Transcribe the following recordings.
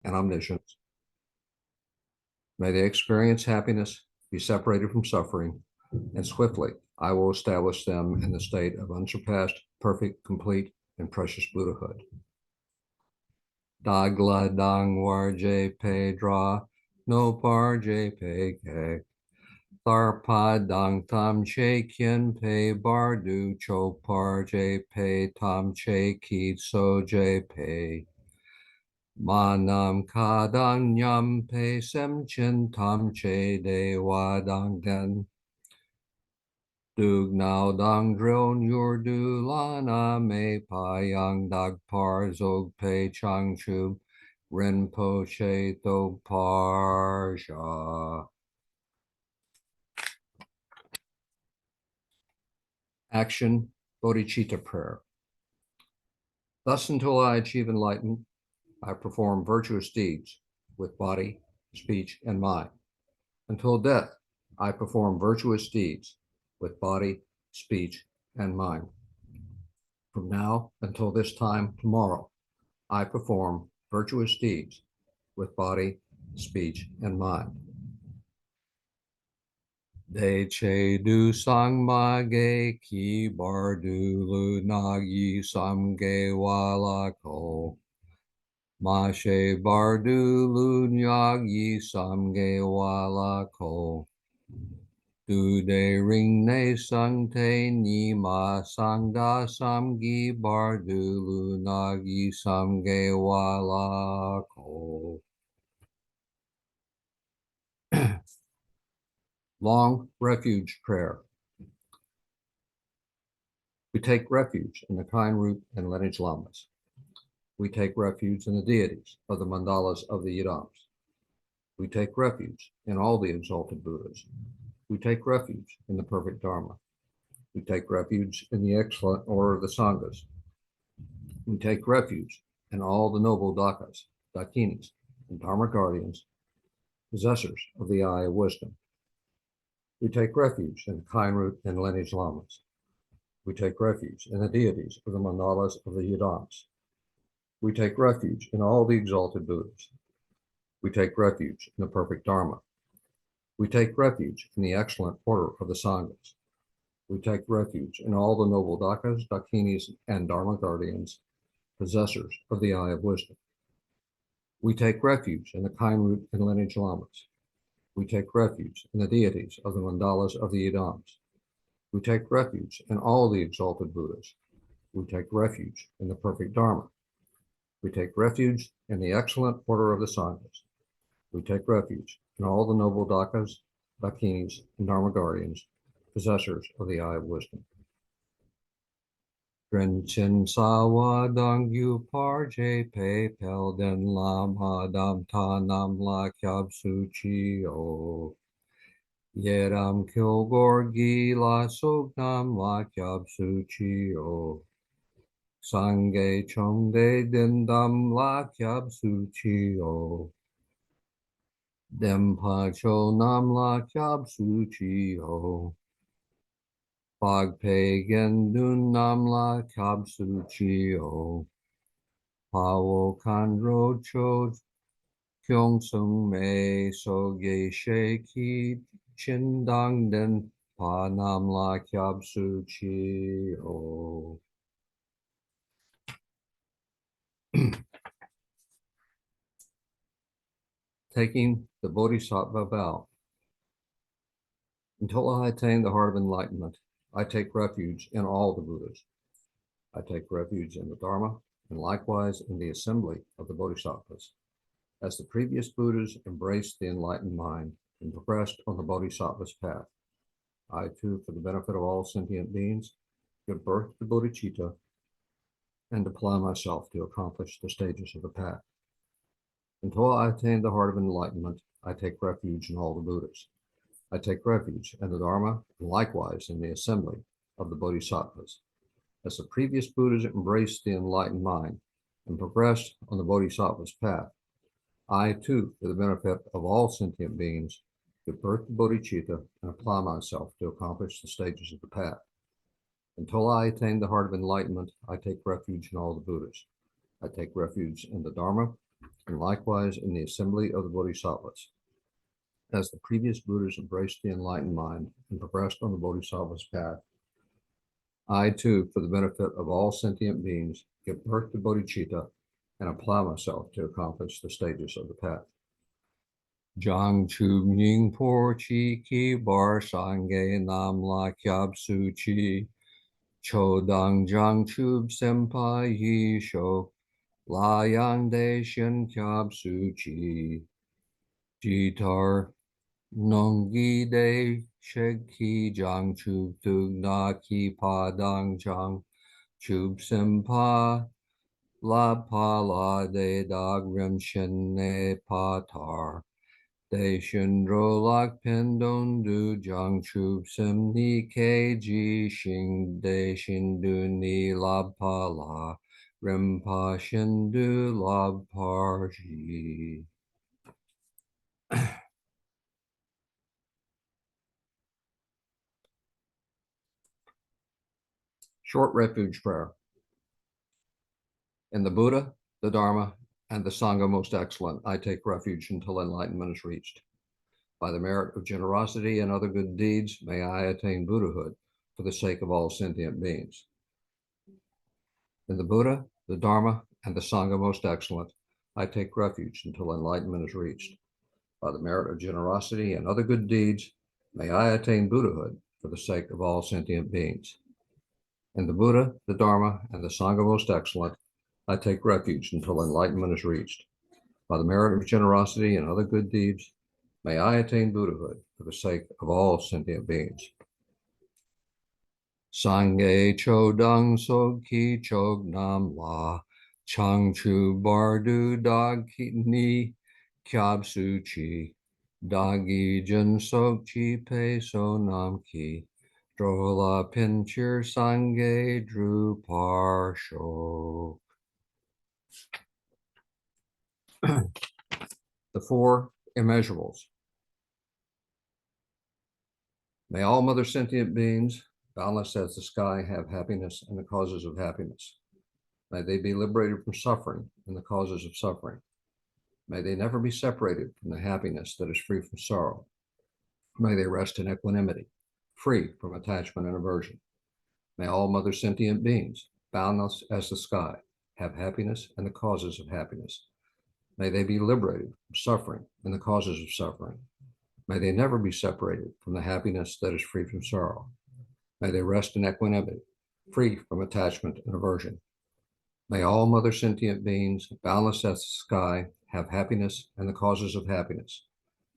and omniscience. May they experience happiness, be separated from suffering, and swiftly I will establish them in the state of unsurpassed, perfect, complete, and precious Buddhahood. Dagla dang war je pe dra, no par je pe ke. Thar pa dang tam che kien pe bar du cho par je pe tam che ki so je pe. Manam ka dang nyam pe sem chin tam che de wa dang den. Dug now dang drill your du lana me pa yang dag par zog pe chang chu ren po che to par sha. Action, Bodhicitta prayer. Thus, until I achieve enlightenment, I perform virtuous deeds with body, speech, and mind. Until death, I perform virtuous deeds with body, speech, and mind. From now until this time tomorrow, I perform virtuous deeds with body, speech, and mind. De che du sang ma ge ki bar du lu na yi sam ge wa la ko. Ma she bar du lu nyag yi sam ge wa la ko. Du de ring ne sang te ni ma sang da sam gi bar du lu na yi sam ge wa la ko. Long refuge prayer. We take refuge in the kind root and lineage lamas. We take refuge in the deities of the mandalas of the yidams. We take refuge in all the exalted Buddhas. We take refuge in the perfect Dharma. We take refuge in the excellent order of the Sanghas. We take refuge in all the noble Dakas, Dakinis, and Dharma guardians, possessors of the eye of wisdom. We take refuge in the kind root and lineage lamas. We take refuge in the deities of the mandalas of the yidams. We take refuge in all the exalted Buddhas. We take refuge in the perfect Dharma. We take refuge in the excellent order of the Sanghas. We take refuge in all the noble Dakas, Dakinis, and Dharma guardians, possessors of the eye of wisdom. We take refuge in the kind root and lineage lamas. We take refuge in the deities of the mandalas of the yidams. We take refuge in all the exalted Buddhas. We take refuge in the perfect Dharma. We take refuge in the excellent order of the Sanghas. We take refuge in all the noble Dakas, Dakinis, and Dharma guardians, possessors of the eye of wisdom. Dren Chin Sawa Dang Yu Par Je Pe Pel Den Lam Adam Ta Nam La Kyab Su Chi O. Yeram Kilgor Gi La Sog Nam La Kyab Su Chi O. Sangye Chong De Din Dam La Kyab Su Chi O. Dem Pa Cho Nam La Kyab Su Chi O. Pag Pe Gen Dun Nam La Kyab Su Chi O. Pa Wo Kan Ro Cho Kyong Sung Me So Ge She Ki Chin Dang Den Pa Nam La Kyab Su Chi O. Taking the Bodhisattva vow. Until I attain the heart of enlightenment, I take refuge in all the Buddhas. I take refuge in the Dharma, and likewise in the assembly of the Bodhisattvas. As the previous Buddhas embraced the enlightened mind and progressed on the Bodhisattva's path, I too, for the benefit of all sentient beings, give birth to bodhicitta and apply myself to accomplish the stages of the path. Until I attain the heart of enlightenment, I take refuge in all the Buddhas. I take refuge in the Dharma, and likewise in the assembly of the Bodhisattvas. As the previous Buddhas embraced the enlightened mind and progressed on the Bodhisattva's path, I too, for the benefit of all sentient beings, give birth to bodhicitta and apply myself to accomplish the stages of the path. Until I attain the heart of enlightenment, I take refuge in all the Buddhas. I take refuge in the Dharma, and likewise in the assembly of the Bodhisattvas. As the previous Buddhas embraced the enlightened mind and progressed on the Bodhisattva's path, I too, for the benefit of all sentient beings, give birth to bodhicitta and apply myself to accomplish the stages of the path. Jang Chub Ning Por Chi Ki Bar Sange Nam La Kyab Su Chi Cho Dang Jang Chub Senpai Yi Sho La Yang De Shen Kyab Su Chi Jitar Nonggi De Sheg Ki Jang Chub Thug Na Ki Pa Dang Jang Chub Senpa La Pa La De Dag Rim Shen Ne Pa Tar De Shindro Lak Pendon Du Jang Chub Sim Ni Ke Ji Shing De Shindu Ni Lab Pa La Rim Pa Shindu Lab Par Ji. Short refuge prayer. In the Buddha, the Dharma, and the Sangha most excellent, I take refuge until enlightenment is reached. By the merit of generosity and other good deeds, may I attain Buddhahood for the sake of all sentient beings. In the Buddha, the Dharma, and the Sangha most excellent, I take refuge until enlightenment is reached. By the merit of generosity and other good deeds, may I attain Buddhahood for the sake of all sentient beings. In the Buddha, the Dharma, and the Sangha most excellent, I take refuge until enlightenment is reached. By the merit of generosity and other good deeds, may I attain Buddhahood for the sake of all sentient beings. Sangye Chodang Sogki Chog Nam La Chang Chu Bardu Dag Ni Kyab Su Chi Dagi Jin Sok Chi Pe So Nam Ki Drola Pinchir Sangye Dru Par Shok. The four immeasurables. May all mother sentient beings, boundless as the sky, have happiness and the causes of happiness. May they be liberated from suffering and the causes of suffering. May they never be separated from the happiness that is free from sorrow. May they rest in equanimity, free from attachment and aversion. May all mother sentient beings, boundless as the sky, have happiness and the causes of happiness. May they be liberated from suffering and the causes of suffering. May they never be separated from the happiness that is free from sorrow. May they rest in equanimity, free from attachment and aversion. May all mother sentient beings, boundless as the sky, have happiness and the causes of happiness.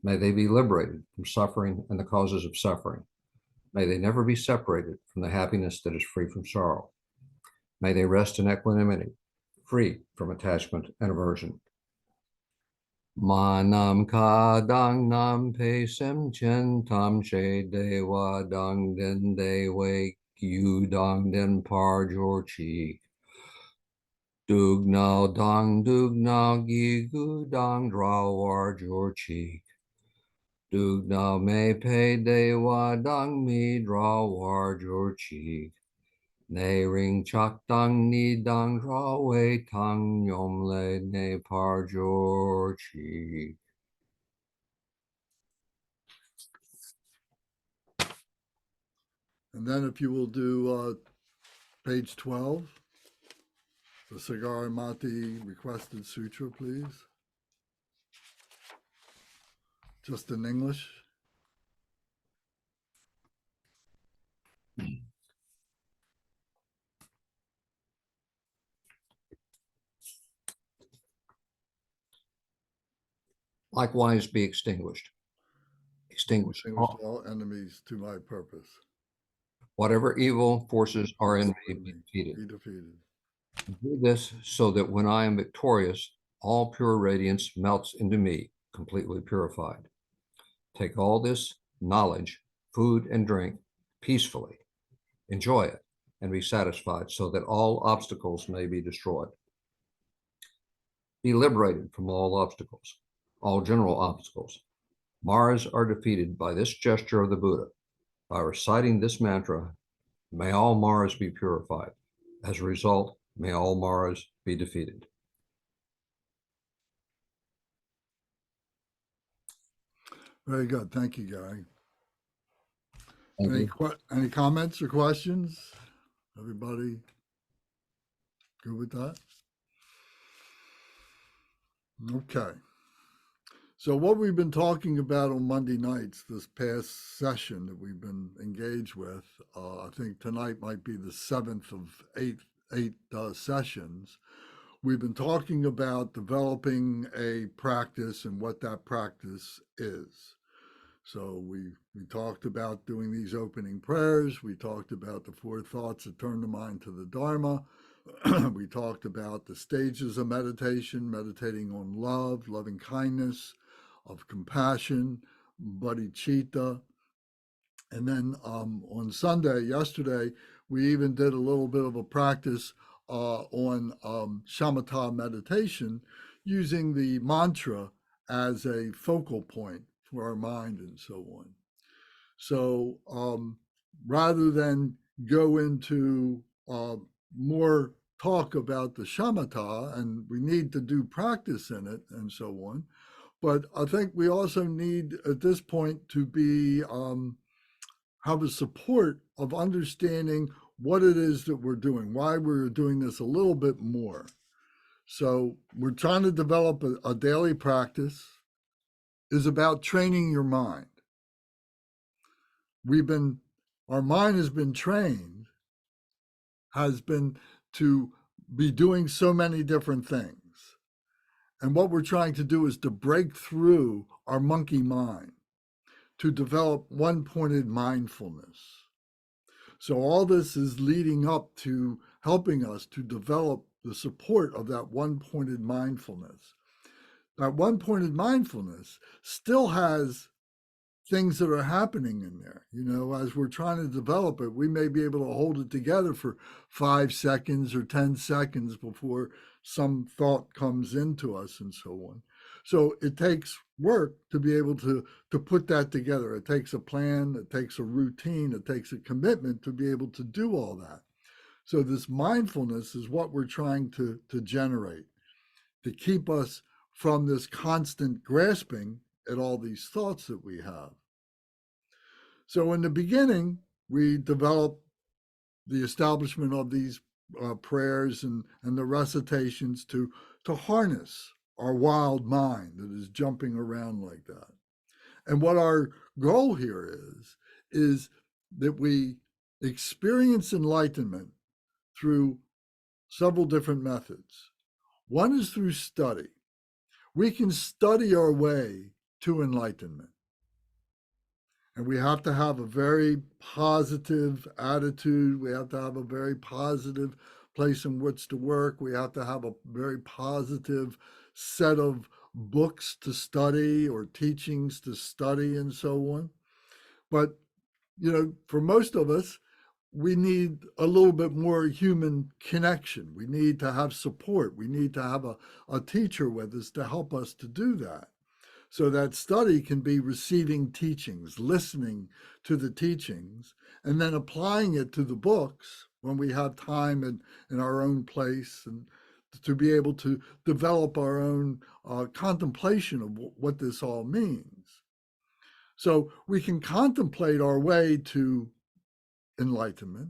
May they be liberated from suffering and the causes of suffering. May they never be separated from the happiness that is free from sorrow. May they rest in equanimity, free from attachment and aversion. Ma nam ka dang nam pe sem chen tam she de wa dang den de wei yu dang den par jor chi. Dug nao dang dug nao gi gu dang dra war jor chi. Dug nao me pe de wa dang mi dra war jor chi. Ne ring chak dang ni dang dra wei tang yom le ne par jor chi. And then if you will do page 12, the Sagaramati requested sutra, please. Just in English. Likewise be extinguished. Extinguish all enemies to my purpose. Whatever evil forces are in me, be defeated. Be defeated. Do this so that when I am victorious, all pure radiance melts into me, completely purified. Take all this knowledge, food and drink peacefully. Enjoy it and be satisfied so that all obstacles may be destroyed. Be liberated from all obstacles, all general obstacles. Maras are defeated by this gesture of the Buddha. By reciting this mantra, may all Maras be purified. As a result, may all Maras be defeated. Very good. Thank you, Gary. Thank you. Any comments or questions? Everybody good with that? Okay. So what we've been talking about on Monday nights, this past session that we've been engaged with, I think tonight might be the seventh of eight sessions. We've been talking about developing a practice and what that practice is. So we talked about doing these opening prayers. We talked about the 4 thoughts that turn the mind to the Dharma. We talked about the stages of meditation, meditating on love, loving kindness, of compassion, bodhicitta. And then on Sunday, yesterday, we even did a little bit of a practice on shamatha meditation using the mantra as a focal point for our mind and so on. So rather than go into more talk about the shamatha, and we need to do practice in it and so on, but I think we also need at this point to be have a support of understanding what it is that we're doing, why we're doing this a little bit more. So we're trying to develop a daily practice is about training your mind. Our mind has been trained, has been to be doing so many different things. And what we're trying to do is to break through our monkey mind, to develop one-pointed mindfulness. So all this is leading up to helping us to develop the support of that one-pointed mindfulness. That one-pointed mindfulness still has things that are happening in there. You know, as we're trying to develop it, we may be able to hold it together for 5 seconds or 10 seconds before some thought comes into us and so on. So it takes work to be able to put that together. It takes a plan, it takes a routine, it takes a commitment to be able to do all that. So this mindfulness is what we're trying to generate, to keep us from this constant grasping at all these thoughts that we have. So in the beginning, we developed the establishment of these prayers and the recitations to harness our wild mind that is jumping around like that. And what our goal here is that we experience enlightenment through several different methods. One is through study. We can study our way to enlightenment. And we have to have a very positive attitude. We have to have a very positive place in which to work. We have to have a very positive set of books to study or teachings to study and so on. But, you know, for most of us, we need a little bit more human connection. We need to have support. We need to have a teacher with us to help us to do that. So that study can be receiving teachings, listening to the teachings, and then applying it to the books when we have time in our own place, and to be able to develop our own contemplation of what this all means. So we can contemplate our way to enlightenment,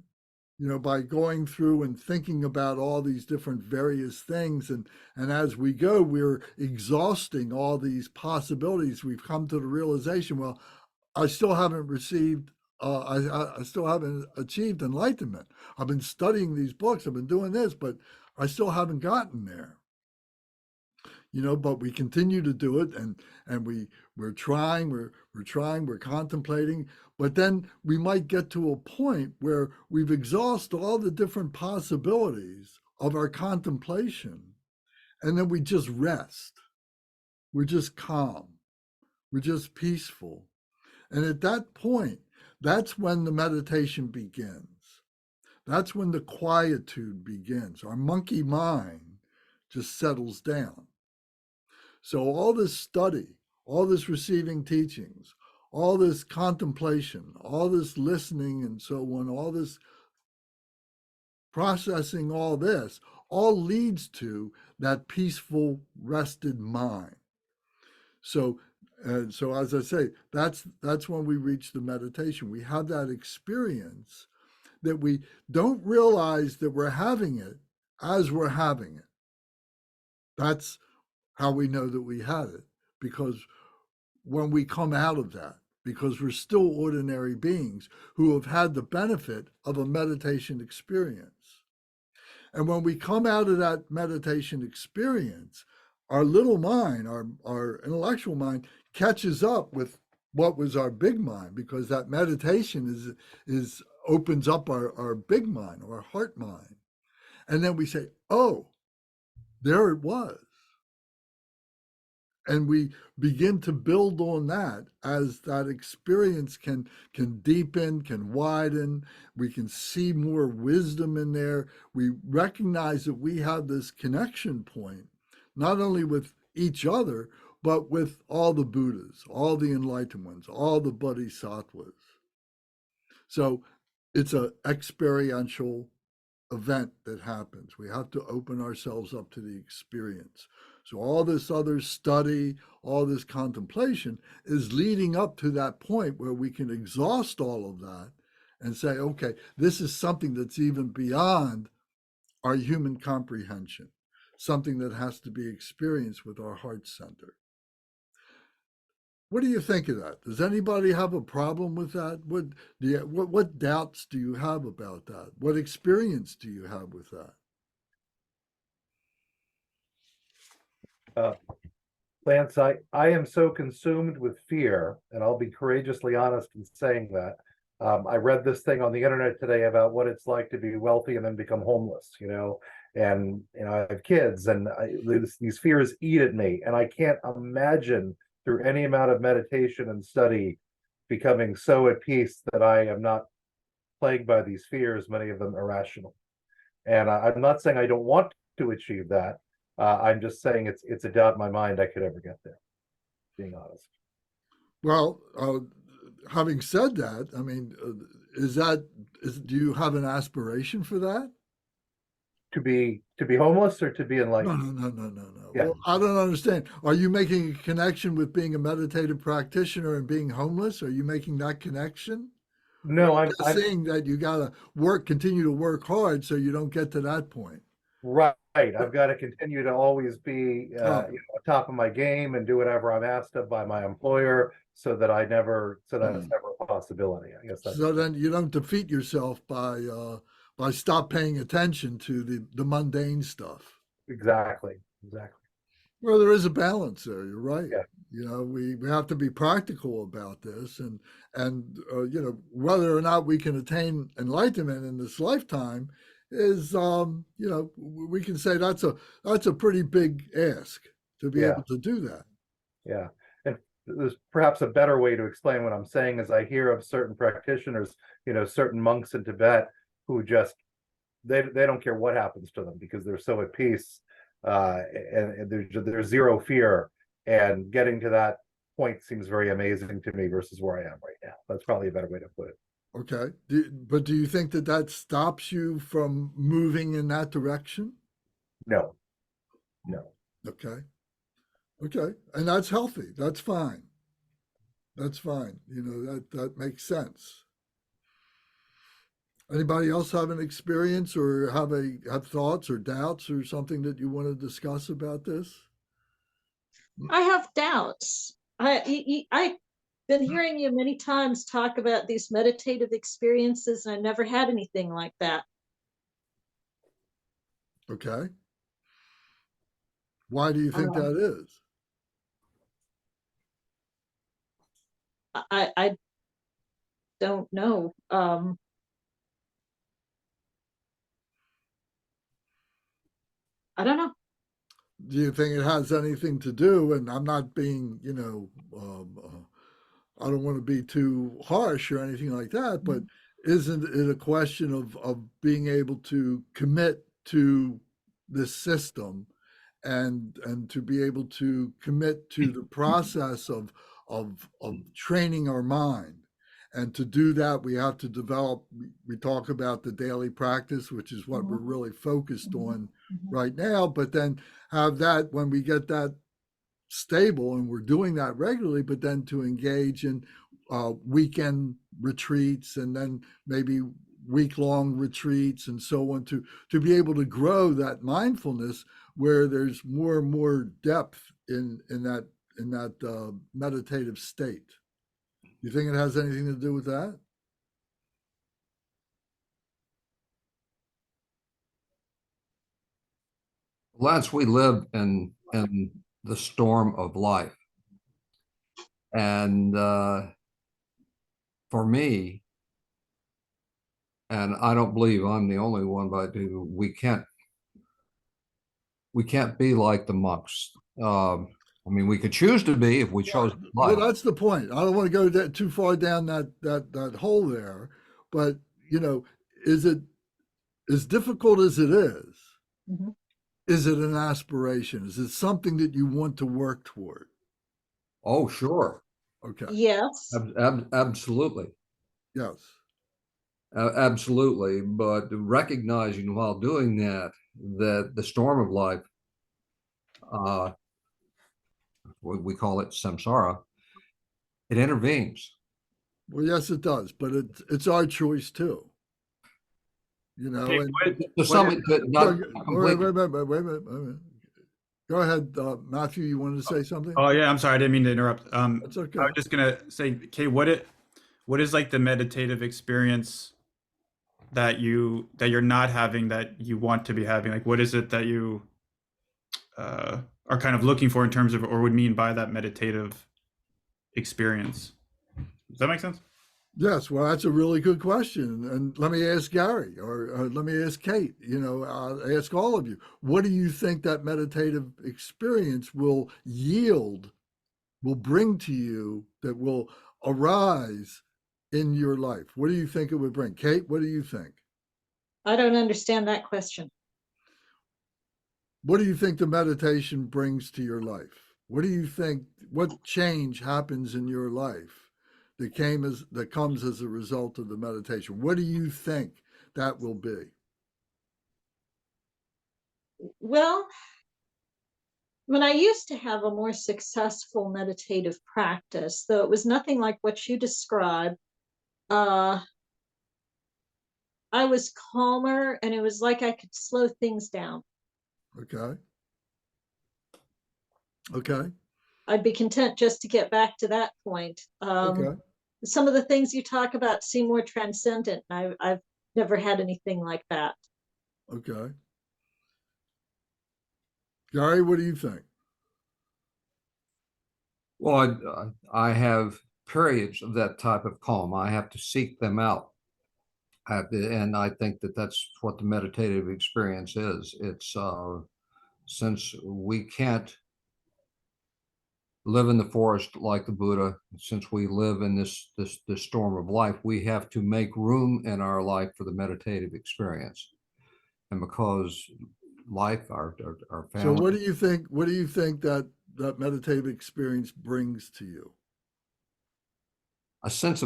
you know, by going through and thinking about all these different various things. And as we go, we're exhausting all these possibilities. We've come to the realization, well, I still haven't received, I still haven't achieved enlightenment. I've been studying these books, I've been doing this, but I still haven't gotten there. You know, but we continue to do it, and we're trying, we're contemplating, but then we might get to a point where we've exhausted all the different possibilities of our contemplation, and then we just rest. We're just calm. We're just peaceful. And at that point, that's when the meditation begins. That's when the quietude begins. Our monkey mind just settles down. So all this study, all this receiving teachings, all this contemplation, all this listening and so on, all this processing, all this, all leads to that peaceful, rested mind. So And so, as I say, that's when we reach the meditation. We have that experience that we don't realize that we're having it as we're having it. That's how we know that we had it, because when we come out of that, because we're still ordinary beings who have had the benefit of a meditation experience. And when we come out of that meditation experience, our little mind, our intellectual mind, catches up with what was our big mind, because that meditation is opens up our big mind, our heart mind. And then we say, oh, there it was. And we begin to build on that as that experience can deepen, can widen. We can see more wisdom in there. We recognize that we have this connection point, not only with each other, but with all the Buddhas, all the enlightened ones, all the Bodhisattvas. So it's an experiential event that happens. We have to open ourselves up to the experience. So all this other study, all this contemplation is leading up to that point where we can exhaust all of that and say, okay, this is something that's even beyond our human comprehension, something that has to be experienced with our heart center. What do you think of that? Does anybody have a problem with that? What doubts do you have about that? What experience do you have with that? Lance, I am so consumed with fear, and I'll be courageously honest in saying that. I read this thing on the internet today about what it's like to be wealthy and then become homeless, and I have kids, and these fears eat at me, and I can't imagine through any amount of meditation and study becoming so at peace that I am not plagued by these fears, many of them irrational. And I'm not saying I don't want to achieve that. I'm just saying it's a doubt in my mind I could ever get there, being honest. Well, having said that, I mean, do you have an aspiration for that? To be homeless or to be No, enlightened? no. Yeah. Well, I don't understand. Are you making a connection with being a meditative practitioner and being homeless? Are you making that connection? Or No, are you I'm just saying that you gotta continue to work hard so you don't get to that point? right. I've got to continue to always be Oh, on top of my game and do whatever I'm asked of by my employer, so that it's never a possibility. I guess that's so then you don't defeat yourself by stop paying attention to the mundane stuff. exactly. Well, there is a balance there. You're right. Yeah. We have to be practical about this, and whether or not we can attain enlightenment in this lifetime is we can say that's a pretty big ask to be Yeah. able to do that. Yeah. And there's perhaps a better way to explain what I'm saying is I hear of certain practitioners, certain monks in Tibet who just they don't care what happens to them because they're so at peace, and there's zero fear, and getting to that point seems very amazing to me versus where I am right now. That's probably a better way to put it. Okay, but do you think that stops you from moving in that direction? No. Okay, and that's healthy. That's fine. That's fine. That makes sense. Anybody else have an experience or have thoughts or doubts or something that you want to discuss about this? I have doubts. I've been hearing you many times talk about these meditative experiences, and I never had anything like that. Okay. Why do you think that is? I don't know. I don't know. Do you think it has anything to do? And I'm not being, I don't want to be too harsh or anything like that, but isn't it a question of being able to commit to this system and to be able to commit to the process of training our mind? And to do that, we have to develop, we talk about the daily practice, which is what we're really focused on right now, but then have that when we get that stable, and we're doing that regularly, but then to engage in weekend retreats and then maybe week-long retreats and so on, to be able to grow that mindfulness where there's more and more depth in that meditative state. You think it has anything to do with that? Lance, we live in the storm of life. And for me, and I don't believe I'm the only one, but we can't be like the monks. I mean, we could choose to be if we chose to. Well, that's the point. I don't want to go too far down that hole there, but is it as difficult as it is? Mhm. Is it an aspiration? Is it something that you want to work toward? Oh, sure. Okay. Yes. Absolutely. Yes. Absolutely. But recognizing while doing that the storm of life, we call it samsara, it intervenes. Well, yes, it does, but it's our choice too. Hey, And To some, not wait completely. a minute. Go ahead, Matthew. You wanted to say something? Oh yeah, I'm sorry, I didn't mean to interrupt. That's okay. I was just gonna say, Kay, what is like the meditative experience that you're not having that you want to be having? Like, what is it that you are kind of looking for in terms of, or would mean by that meditative experience? Does that make sense? Yes, well, that's a really good question. And let me ask Gary, or let me ask Kate, ask all of you. What do you think that meditative experience will yield, will bring to you, that will arise in your life? What do you think it would bring? Kate, what do you think? I don't understand that question. What do you think the meditation brings to your life? What do you think, what change happens in your life that comes as a result of the meditation? What do you think that will be? Well, when I used to have a more successful meditative practice, though it was nothing like what you described, I was calmer and it was like I could slow things down. Okay. Okay. I'd be content just to get back to that point. Okay. Some of the things you talk about seem more transcendent. I've never had anything like that. Okay. Gary, what do you think? Well, I have periods of that type of calm. I have to seek them out. And I think that that's what the meditative experience is. It's since we can't live in the forest like the Buddha, since we live in this storm of life, we have to make room in our life for the meditative experience. And because life, our So family. what do you think? What do you think that meditative experience brings to you? a sense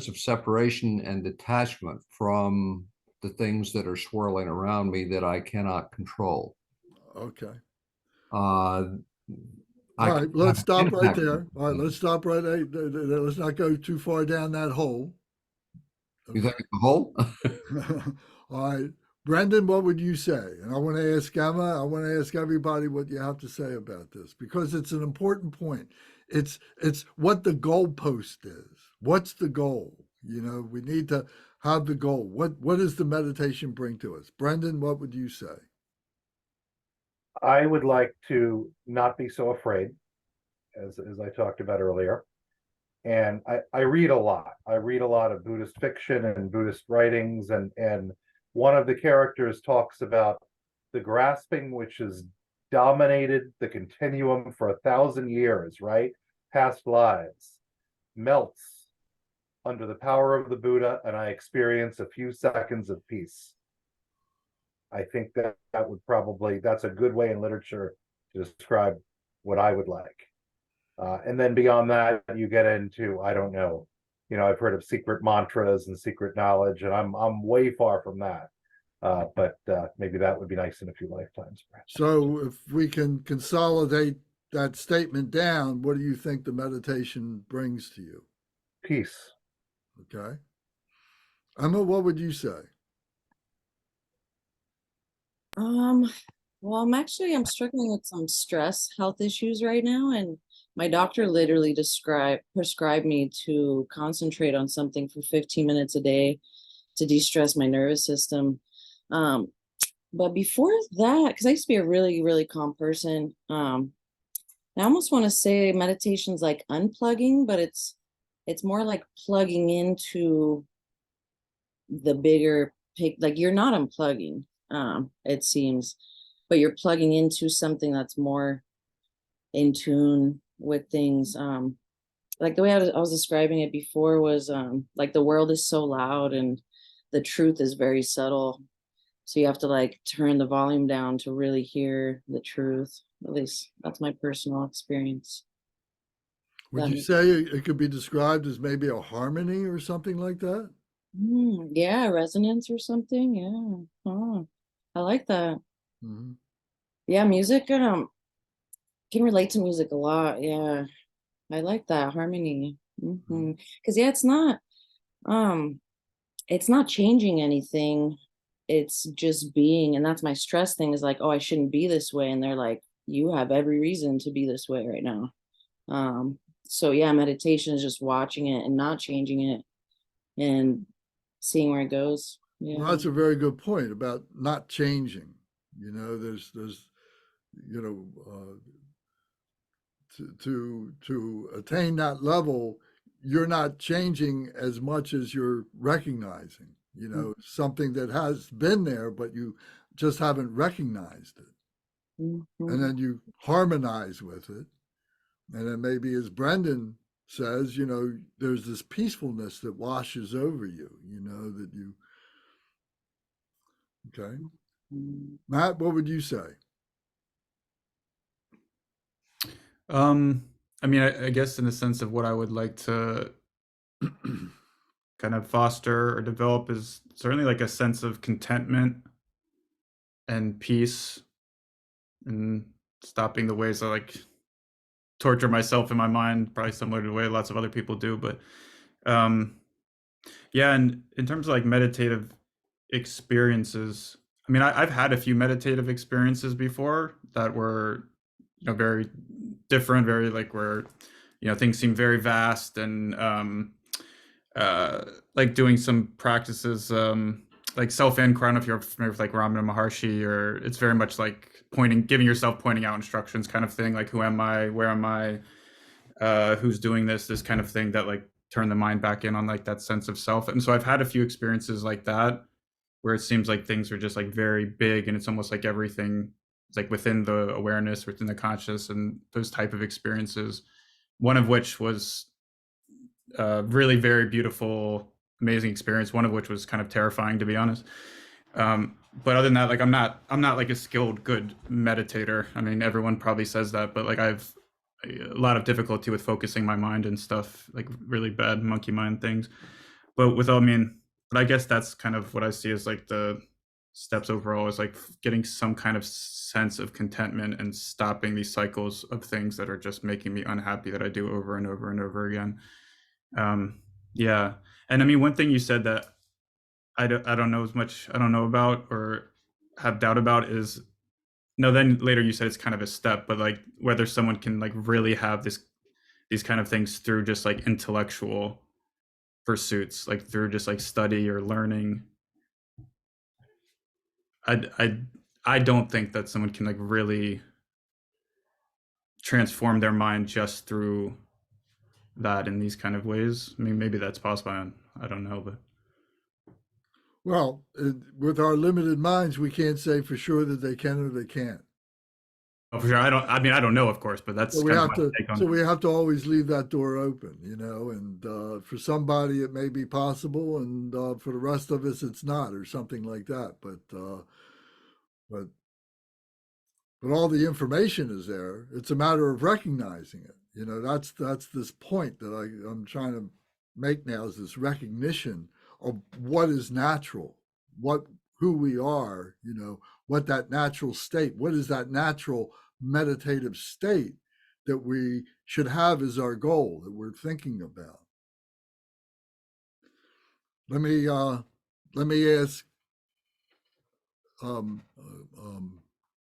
of separation and detachment from the things that are swirling around me that I cannot control. Okay. All All right, let's stop right there. All right, let's stop right there. Let's not go too far down that hole. You think it's a hole? All right, Brendan, what would you say? And I want to ask Emma, I want to ask everybody what you have to say about this, because it's an important point. It's what the goalpost is. What's the goal? We need to have the goal. What does the meditation bring to us? Brendan, what would you say? I would like to not be so afraid, as I talked about earlier. And I read a lot. I read a lot of Buddhist fiction and Buddhist writings, and one of the characters talks about the grasping which has dominated the continuum for 1,000 years, right? Past lives, melts under the power of the Buddha, and I experience a few seconds of peace. I think that would probably, that's a good way in literature to describe what I would like. And then beyond that, you get into, I don't know, I've heard of secret mantras and secret knowledge, and I'm way far from that. But maybe that would be nice in a few lifetimes, perhaps. So if we can consolidate that statement down, what do you think the meditation brings to you? Peace. Okay. Emma, what would you say? Well, I'm struggling with some stress health issues right now, and my doctor literally prescribed me to concentrate on something for 15 minutes a day to de-stress my nervous system. But before that, because I used to be a really, really calm person, I almost want to say meditation's like unplugging, but it's more like plugging into the bigger like you're not unplugging, it seems, but you're plugging into something that's more in tune with things. Like the way I was describing it before was like the world is so loud and the truth is very subtle. So you have to like turn the volume down to really hear the truth. At least that's my personal experience. Would you say it could be described as maybe a harmony or something like that? Yeah, resonance or something. Yeah. Oh, I like that. Mm-hmm. Yeah, music, can relate to music a lot. Yeah. I like that harmony. Because yeah, it's not changing anything. It's just being, and that's my stress thing is like, oh, I shouldn't be this way. And they're like, you have every reason to be this way right now. So yeah, meditation is just watching it and not changing it and seeing where it goes. Yeah. Well, that's a very good point about not changing. There's to attain that level, you're not changing as much as you're recognizing. Something that has been there, but you just haven't recognized it, and then you harmonize with it, and then maybe, as Brendan says, there's this peacefulness that washes over you. That you. Okay. Matt, what would you say? I mean, I guess in the sense of what I would like to kind of foster or develop is certainly like a sense of contentment and peace and stopping the ways I like torture myself in my mind, probably similar to the way lots of other people do. But yeah, and in terms of like meditative experiences, I mean, I've had a few meditative experiences before that were, very different, very like where, things seem very vast and like doing some practices, like self-inquiry. I don't know if you're familiar with like Ramana Maharshi, or it's very much like giving yourself pointing out instructions kind of thing, like who am I, where am I, who's doing this kind of thing that like turn the mind back in on like that sense of self. And so I've had a few experiences like that where it seems like things are just like very big and it's almost like everything is like within the awareness, within the conscious, and those type of experiences. One of which was really very beautiful, amazing experience. One of which was kind of terrifying, to be honest. But other than that, like I'm not like a skilled good meditator. I mean, everyone probably says that, but like I've a lot of difficulty with focusing my mind and stuff, like really bad monkey mind things. But I guess that's kind of what I see as like the steps overall, is like getting some kind of sense of contentment and stopping these cycles of things that are just making me unhappy that I do over and over and over again. Yeah. And I mean, one thing you said that I don't know as much, I don't know about or have doubt about is, no, then later you said it's kind of a step, but like whether someone can like really have these kind of things through just like intellectual pursuits, like through just like study or learning. I don't think that someone can like really transform their mind just through that in these kind of ways. I mean, maybe that's possible. I don't know, but Well, with our limited minds, we can't say for sure that they can or they can't. oh, for sure. I don't know, of course, but that's So we kind have of my to. take on So it. we have to always leave that door open, And for somebody, it may be possible, and for the rest of us, it's not, or something like that. But all the information is there. It's a matter of recognizing it. That's this point that I'm trying to make now, is this recognition of what is natural, who we are, what that natural state, what is that natural meditative state that we should have as our goal that we're thinking about. Let me ask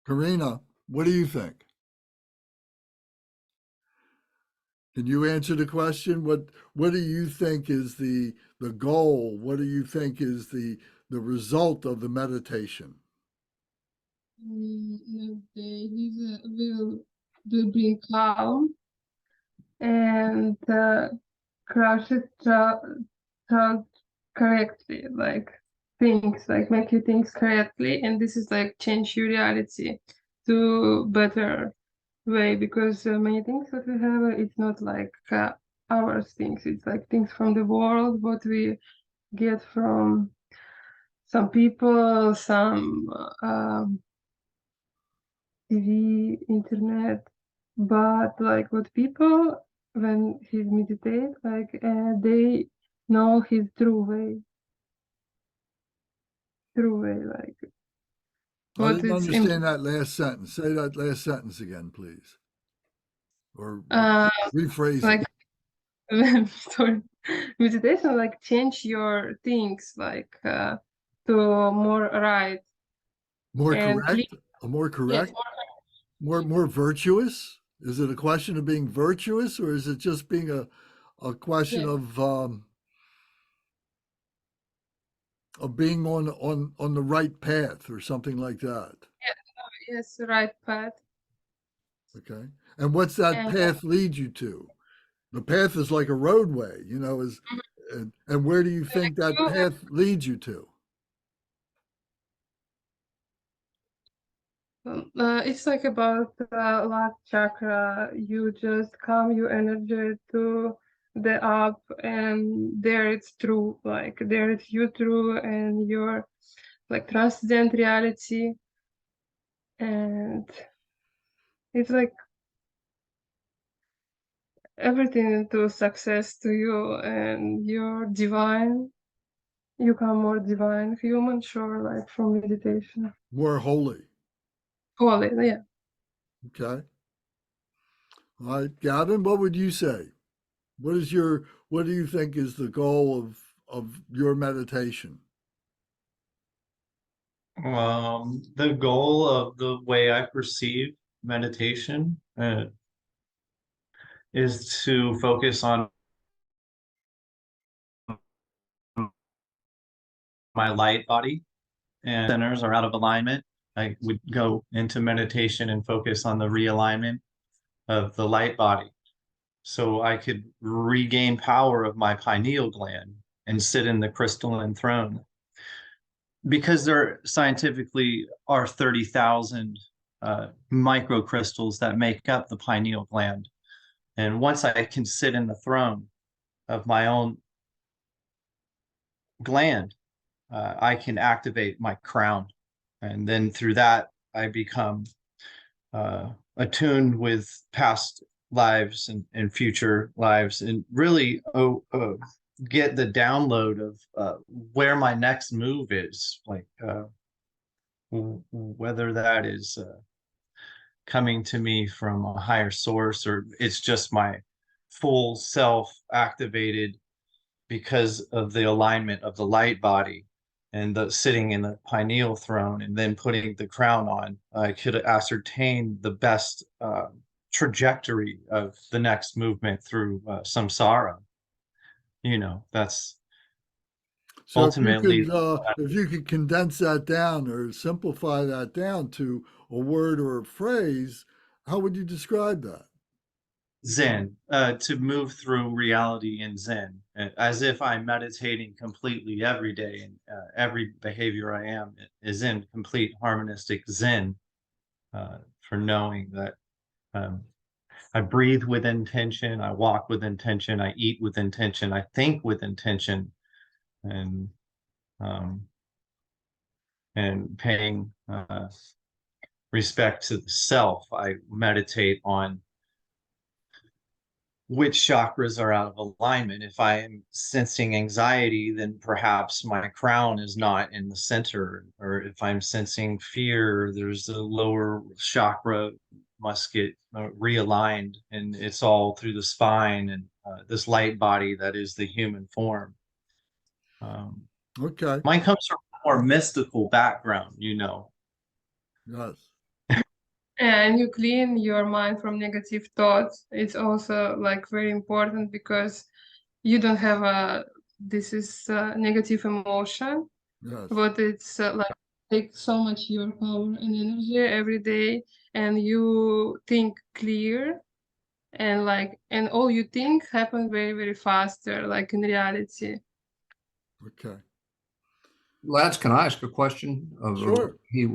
Karina, what do you think? Can you answer the question? What do you think is the goal? What do you think is the result of the meditation? Will bring calm and crush it thought correctly, like things, like make you think correctly, and this is like change your reality to better way, because many things that we have, it's not like our things, it's like things from the world, what we get from some people, some TV, internet, but like what people, when he meditate, like they know his true way, like I what didn't it's understand that last sentence. Say that last sentence again, please. Or rephrase like it. sorry, meditation like change your things like to more right More and clean. correct? More Yes, correct? More virtuous? Is it a question of being virtuous, or is it just being a question yes. of being on the right path or something like that? Yes, right path. Okay. And what's that And path lead you to? The path is like a roadway, is and where do you think that you path leads you to? it's like about last chakra. You just calm your energy to the up, and there it's true. Like there it's you true, and your like transcendent reality, and it's like everything into success to you, and you're divine. You come more divine, human, sure, like from meditation. More holy. Holy, yeah. Okay. All right. Gavin, what would you say? What do you think is the goal of your meditation? The goal of the way I perceive meditation is to focus on my light body, and centers are out of alignment. I would go into meditation and focus on the realignment of the light body, so I could regain power of my pineal gland and sit in the crystalline throne. Because there scientifically are 30,000 microcrystals that make up the pineal gland. And once I can sit in the throne of my own gland, I can activate my crown. And then through that, I become attuned with past lives and future lives, and really get the download of where my next move is, like whether that is coming to me from a higher source, or it's just my full self activated because of the alignment of the light body and the sitting in the pineal throne and then putting the crown on. I could ascertain the best trajectory of the next movement through samsara. That's So ultimately if you could condense that down or simplify that down to a word or a phrase, how would you describe that? Zen, to move through reality in Zen, as if I'm meditating completely every day, and every behavior I am is in complete harmonistic Zen, for knowing that I breathe with intention, I walk with intention, I eat with intention, I think with intention, and paying respect to the self. I meditate on which chakras are out of alignment. If I am sensing anxiety, then perhaps my crown is not in the center. Or if I'm sensing fear, there's the lower chakra must get realigned, and it's all through the spine and this light body that is the human form. Okay. Mine comes from a more mystical background, you know. Yes. And you clean your mind from negative thoughts. It's also like very important because you don't have this negative emotion, Yes. but it's like take so much your power and energy every day, and you think clear, and all you think happen very, very faster, like in reality. Okay. Lance, can I ask a question? Sure. He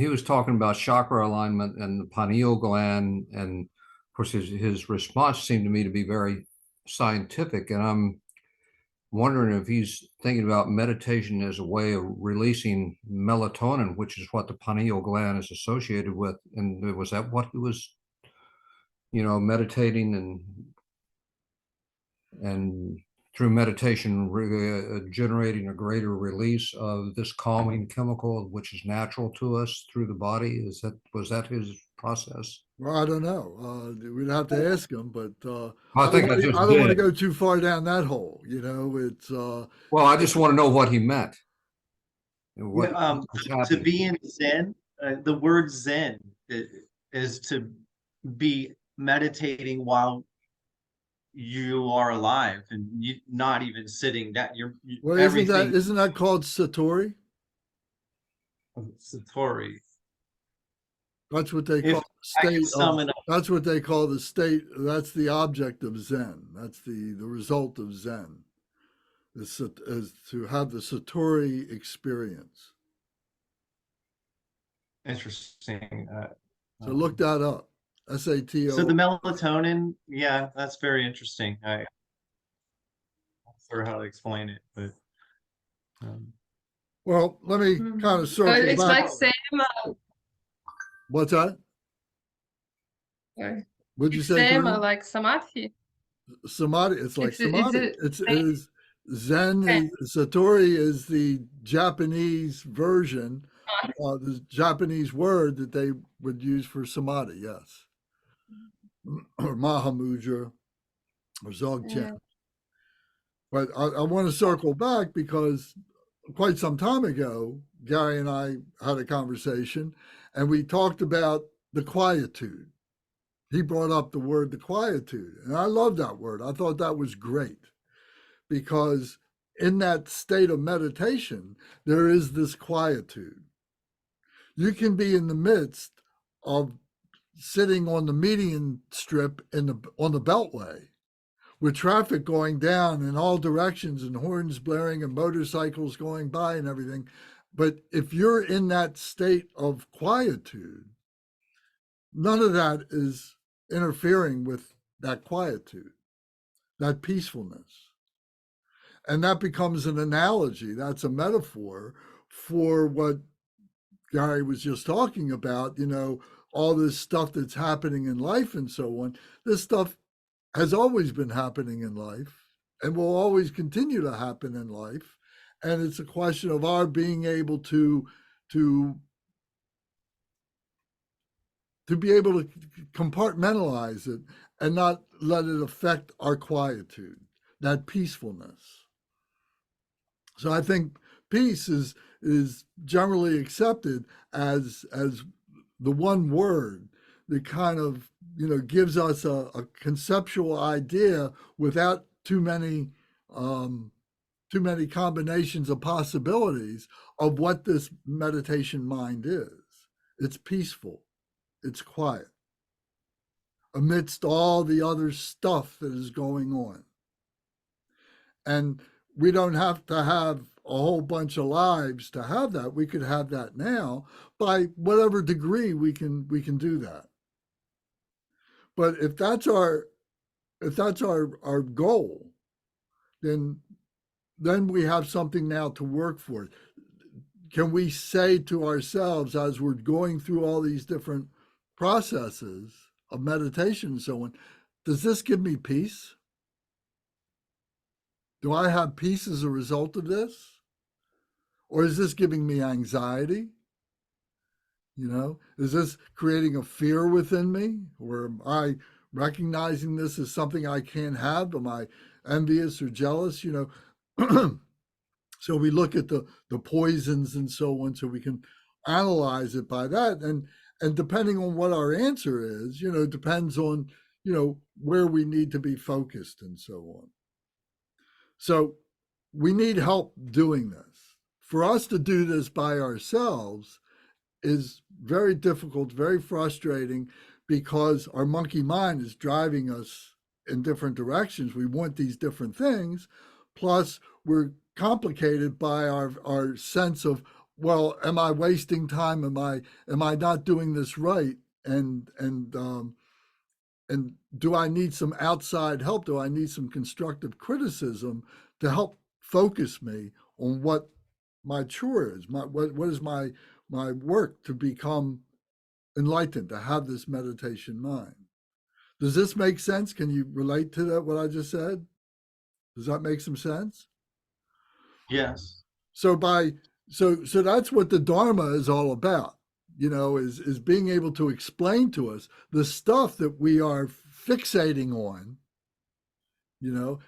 was talking about chakra alignment and the pineal gland, and of course his response seemed to me to be very scientific, and I'm wondering if he's thinking about meditation as a way of releasing melatonin, which is what the pineal gland is associated with. And was that what he was, meditating and through meditation generating a greater release of this calming chemical, which is natural to us through the body? Was that his process? Well, I don't know. We'd have to ask him, but I think I I just don't want to did. go too far down that hole. It's Well, I just want to know what he meant. And what was To happening. be in Zen, the word Zen is to be meditating while you are alive and you not even sitting down. well, Everything. isn't that called Satori? Satori. That's what they If call I the can state. summon up, That's what they call the state. That's the object of Zen. That's the result of Zen. Is to have the Satori experience. interesting. So look that up. SATO. So the melatonin, yeah, that's very interesting. I'm not sure how to explain it, but Well, let me kind of circle It's back. like same. What's that? What'd you say? Same Karina? like samadhi. Samadhi. It's like It's samadhi. a It is Zen. Satori is the Japanese version, the Japanese word that they would use for samadhi. Yes, or Mahamudra, or Dzogchen. Yeah. But I want to circle back because quite some time ago, Gary and I had a conversation, and we talked about the quietude. He brought up the word the quietude, and I love that word. I thought that was great because in that state of meditation, there is this quietude. You can be in the midst of sitting on the median strip on the beltway with traffic going down in all directions and horns blaring and motorcycles going by and everything. But if you're in that state of quietude, none of that is interfering with that quietude, that peacefulness. And that becomes an analogy, that's a metaphor for what Gary was just talking about, all this stuff that's happening in life and so on. This stuff has always been happening in life and will always continue to happen in life. And it's a question of our being able to be able to compartmentalize it and not let it affect our quietude, that peacefulness. So I think peace is generally accepted as the one word that kind of gives us a conceptual idea without too many combinations of possibilities of what this meditation mind is. It's peaceful. It's quiet amidst all the other stuff that is going on. And we don't have to have a whole bunch of lives to have that. We could have that now by whatever degree we can do that. But if that's our goal, then we have something now to work for. Can we say to ourselves as we're going through all these different processes, of meditation and so on, does this give me peace? Do I have peace as a result of this? Or is this giving me anxiety? You know, is this creating a fear within me? Or am I recognizing this as something I can't have? Am I envious or jealous? You know, so we look at the poisons and so on, so we can analyze it by that. And depending on what our answer is, you know, depends on, you know, where we need to be focused and so on. So we need help doing this. For us to do this by ourselves is very difficult, very frustrating, because our monkey mind is driving us in different directions. We want these different things. Plus, we're complicated by our sense of, well, am I wasting time? Am I not doing this right? And do I need some outside help? Do I need some constructive criticism to help focus me on what my chore is? What is my work to become enlightened, to have this meditation mind? Does this make sense? Can you relate to that, what I just said? Does that make some sense? Yes. So that's what the Dharma is all about, you know, is being able to explain to us the stuff that we are fixating on, you know,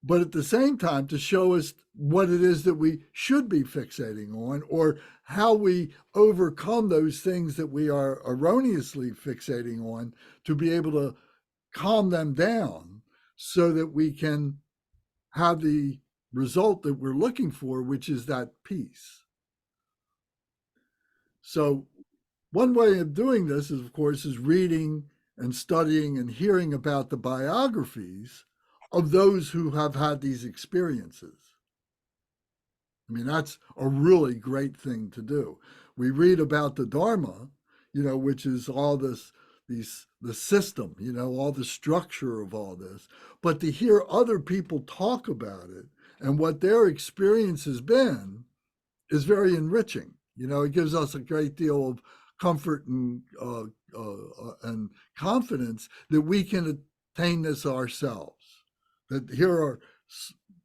but at the same time to show us what it is that we should be fixating on, or how we overcome those things that we are erroneously fixating on, to be able to calm them down so that we can have the result that we're looking for, which is that peace. So one way of doing this is, of course, is reading and studying and hearing about the biographies of those who have had these experiences. I mean, that's a really great thing to do. We read about the Dharma, you know, which is all the system, you know, all the structure of all this. But to hear other people talk about it and what their experience has been is very enriching. You know, it gives us a great deal of comfort and confidence that we can attain this ourselves. That here are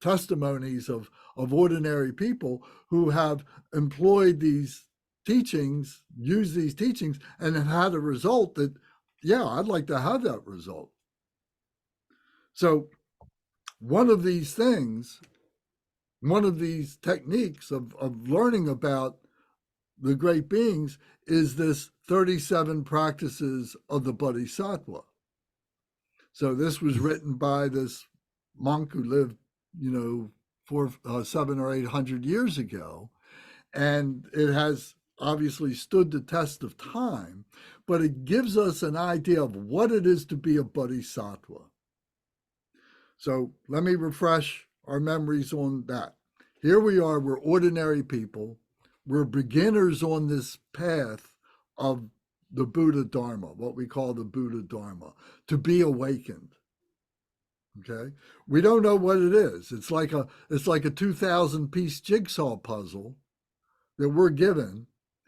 testimonies of ordinary people who have employed these teachings, used these teachings, and have had a result that, yeah, I'd like to have that result. So one of these things, one of these techniques of learning about the great beings is this 37 practices of the Bodhisattva. So this was written by this monk who lived, you know, 700 or 800 years ago. And it has obviously stood the test of time, but it gives us an idea of what it is to be a bodhisattva. So let me refresh our memories on that. Here we are, we're ordinary people. We're beginners on this path of the Buddha Dharma, what we call the Buddha Dharma, to be awakened. Okay, we don't know what it is. It's like a 2,000-piece jigsaw puzzle that we're given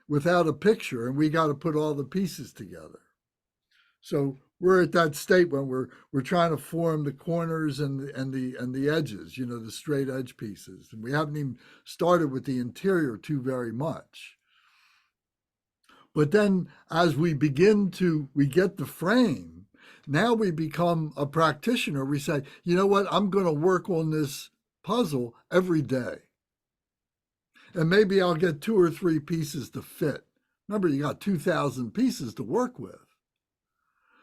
without a picture, and we got to put all the pieces together. So we're at that state when we're trying to form the corners and the edges, you know, the straight edge pieces, and we haven't even started with the interior too very much. But then as we get the frame, now we become a practitioner. We say, you know what, I'm going to work on this puzzle every day. And maybe I'll get 2 or 3 pieces to fit. Remember, you got 2,000 pieces to work with.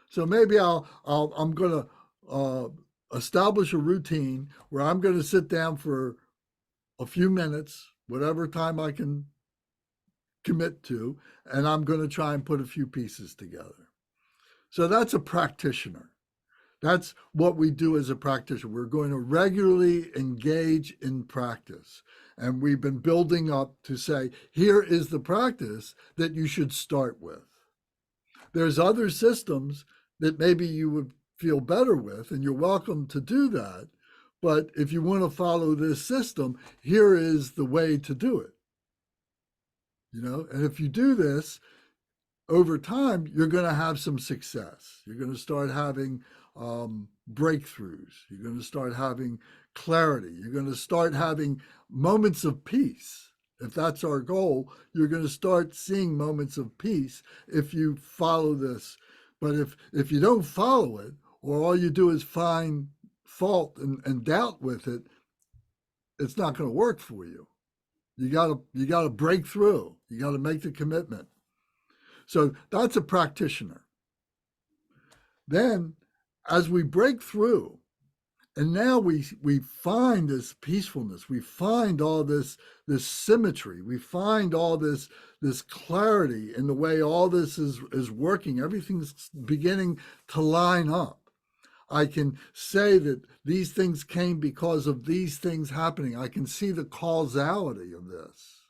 So maybe I'm going to establish a routine where I'm going to sit down for a few minutes, whatever time I can commit to, and I'm going to try and put a few pieces together. So that's a practitioner. That's what we do as a practitioner. We're going to regularly engage in practice. And we've been building up to say, here is the practice that you should start with. There's other systems that maybe you would feel better with, and you're welcome to do that. But if you want to follow this system, here is the way to do it. You know, and if you do this, over time, you're going to have some success. You're going to start having breakthroughs. You're going to start having clarity. You're going to start having moments of peace. If that's our goal, you're going to start seeing moments of peace if you follow this. But if you don't follow it, or all you do is find fault and doubt with it, it's not going to work for you. You gotta break through. You gotta make the commitment. So that's a practitioner. Then, as we break through, and now we find this peacefulness, we find all this symmetry, we find all this clarity in the way all this is working. Everything's beginning to line up. I can say that these things came because of these things happening. I can see the causality of this.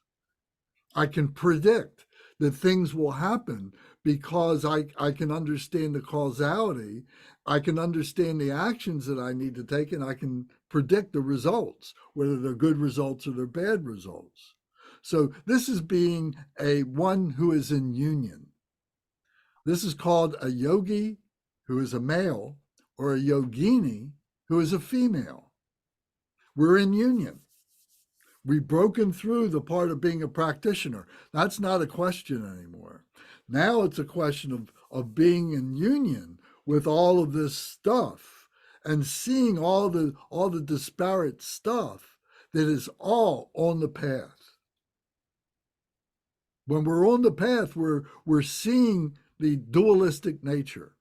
I can predict that things will happen because I can understand the causality. I can understand the actions that I need to take, and I can predict the results, whether they're good results or they're bad results. So this is being one who is in union. This is called a yogi who is a male, or a yogini who is a female. We're in union. We've broken through the part of being a practitioner. That's not a question anymore. Now it's a question of being in union with all of this stuff and seeing all the disparate stuff that is all on the path. When we're on the path, we're seeing the dualistic nature.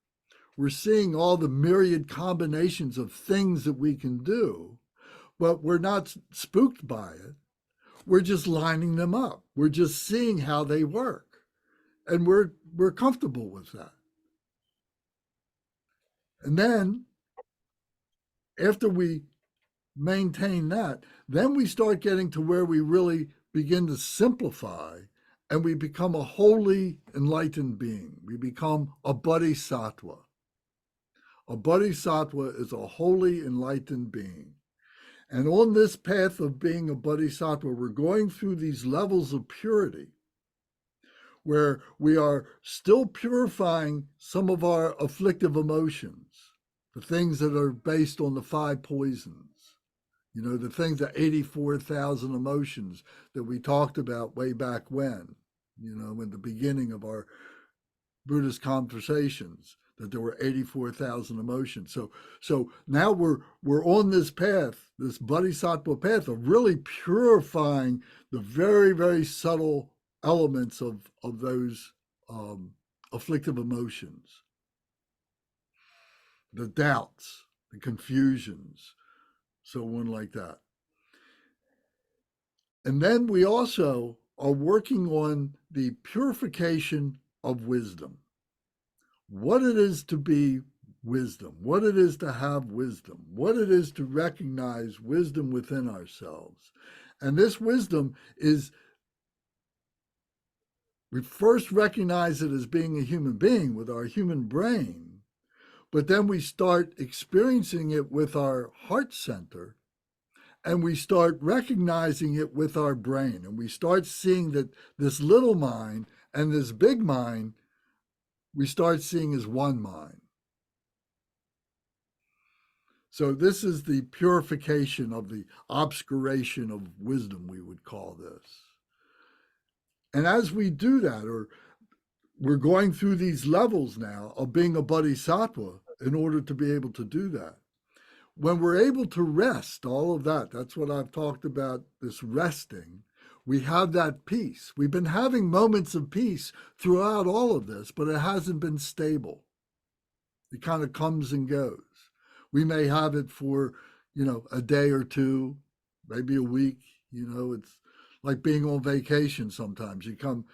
We're seeing all the myriad combinations of things that we can do, but we're not spooked by it. We're just lining them up. We're just seeing how they work. And we're comfortable with that. And then, after we maintain that, then we start getting to where we really begin to simplify, and we become a wholly enlightened being. We become a Bodhisattva. A Bodhisattva is a wholly enlightened being. And on this path of being a Bodhisattva, we're going through these levels of purity where we are still purifying some of our afflictive emotions, the things that are based on the 5 poisons, the things, the 84,000 emotions that we talked about way back when, in the beginning of our Buddhist conversations, that there were 84,000 emotions. So now we're on this path, this Bodhisattva path of really purifying the very, very subtle elements of those afflictive emotions, the doubts, the confusions, so on like that. And then we also are working on the purification of wisdom. What it is to be wisdom, what it is to have wisdom, what it is to recognize wisdom within ourselves. And this wisdom is, we first recognize it as being a human being with our human brain, but then we start experiencing it with our heart center, and we start recognizing it with our brain, and we start seeing that this little mind and this big mind, we start seeing as one mind. So this is the purification of the obscuration of wisdom, we would call this. And as we do that, or we're going through these levels now of being a bodhisattva in order to be able to do that. When we're able to rest, all of that, that's what I've talked about, this resting, we have that peace. We've been having moments of peace throughout all of this, but it hasn't been stable. It kind of comes and goes. We may have it for, a day or two, maybe a week. It's like being on vacation sometimes. You come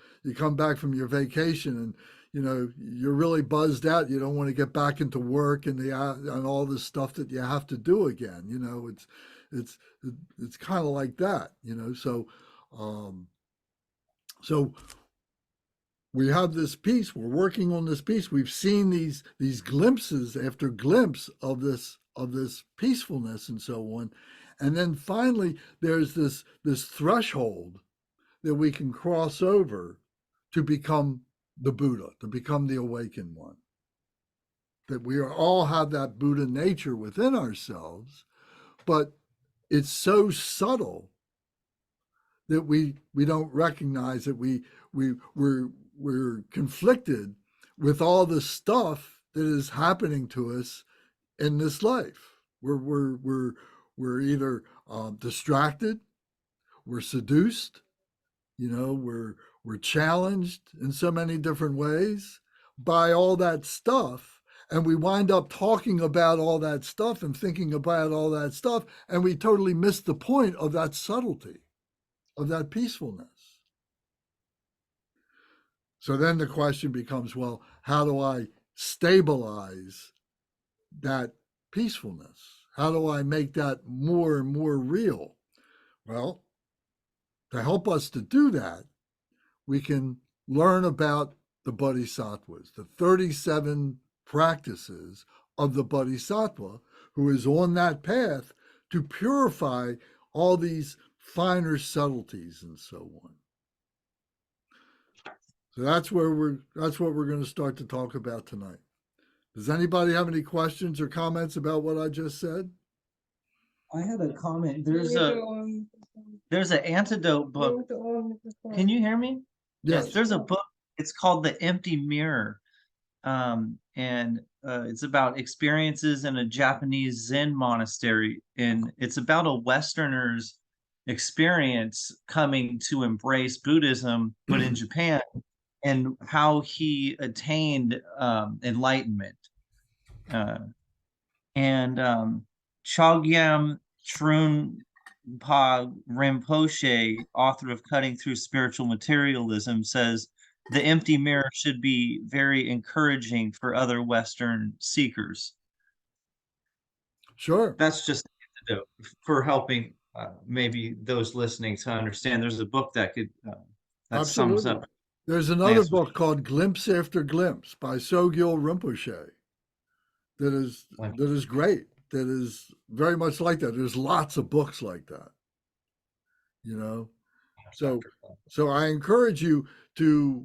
back from your vacation and, you're really buzzed out. You don't want to get back into work and all this stuff that you have to do again. It's kind of like that, So we have this peace. We're working on this peace. We've seen these glimpses after glimpse of this peacefulness and so on, and then finally there's this threshold that we can cross over to become the Buddha, to become the awakened one. That we all have that Buddha nature within ourselves, but it's so subtle that we don't recognize that we're conflicted with all the stuff that is happening to us in this life. We're either distracted, we're seduced, we're challenged in so many different ways by all that stuff, and we wind up talking about all that stuff and thinking about all that stuff, and we totally miss the point of that subtlety, of that peacefulness. So then the question becomes, well, how do I stabilize that peacefulness? How do I make that more and more real? Well, to help us to do that, we can learn about the Bodhisattvas, the 37 practices of the Bodhisattva, who is on that path to purify all these finer subtleties and so on. So that's what we're going to start to talk about tonight. Does anybody have any questions or comments about what I just said? I had a comment. There's an antidote book. Can you hear me? Yes. There's a book. It's called The Empty Mirror. And it's about experiences in a Japanese Zen monastery. And it's about a Westerner's experience coming to embrace Buddhism, but in Japan, and how he attained enlightenment. Chogyam Trungpa Rinpoche, author of Cutting Through Spiritual Materialism, says the empty mirror should be very encouraging for other Western seekers. Sure. That's just for helping maybe those listening to understand. There's a book that could that sums up. There's another book called Glimpse After Glimpse by Sogyal Rinpoche that is great. That is very much like that. There's lots of books like that, So I encourage you to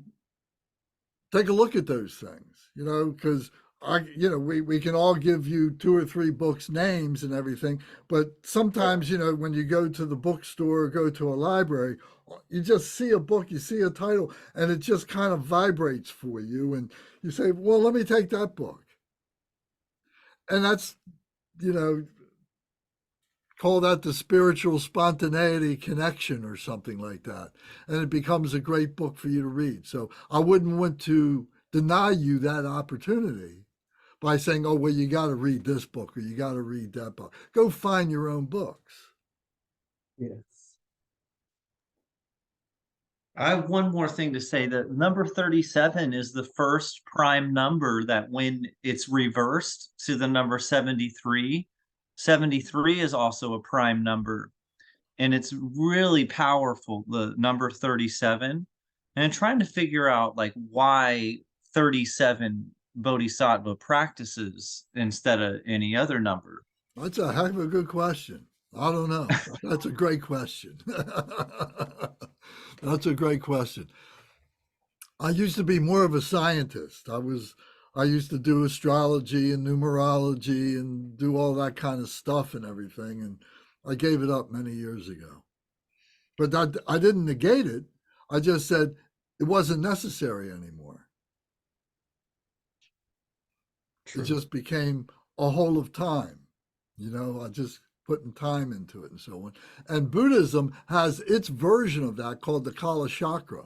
take a look at those things, because we can all give you 2 or 3 books names and everything, but sometimes, when you go to the bookstore or go to a library, you just see a book, you see a title, and it just kind of vibrates for you, and you say, well, let me take that book. And that's, call that the spiritual spontaneity connection or something like that. And it becomes a great book for you to read. So I wouldn't want to deny you that opportunity by saying, oh, well, you got to read this book or you got to read that book. Go find your own books. Yes. I have one more thing to say, that number 37 is the first prime number that when it's reversed to the number 73, 73 is also a prime number. And it's really powerful, the number 37. And trying to figure out why 37 Bodhisattva practices instead of any other number. That's a heck of a good question. I don't know. That's a great question. That's a great question. I used to be more of a scientist. I used to do astrology and numerology and do all that kind of stuff and everything. And I gave it up many years ago. But I didn't negate it. I just said it wasn't necessary anymore. True. It just became a whole of time. I just putting time into it and so on. And Buddhism has its version of that called the Kala Chakra.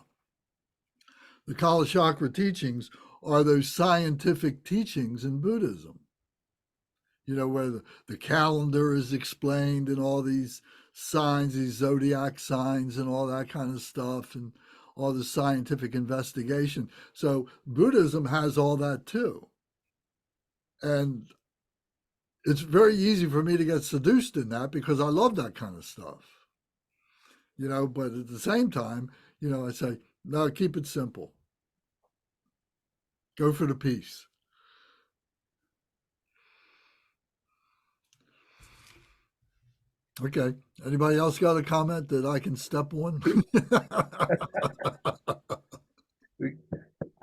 The Kala Chakra teachings are those scientific teachings in Buddhism. Where the calendar is explained and all these signs, these zodiac signs and all that kind of stuff and all the scientific investigation. So Buddhism has all that too. And it's very easy for me to get seduced in that because I love that kind of stuff. But at the same time, I say, no, keep it simple. Go for the peace. Okay. Anybody else got a comment that I can step on?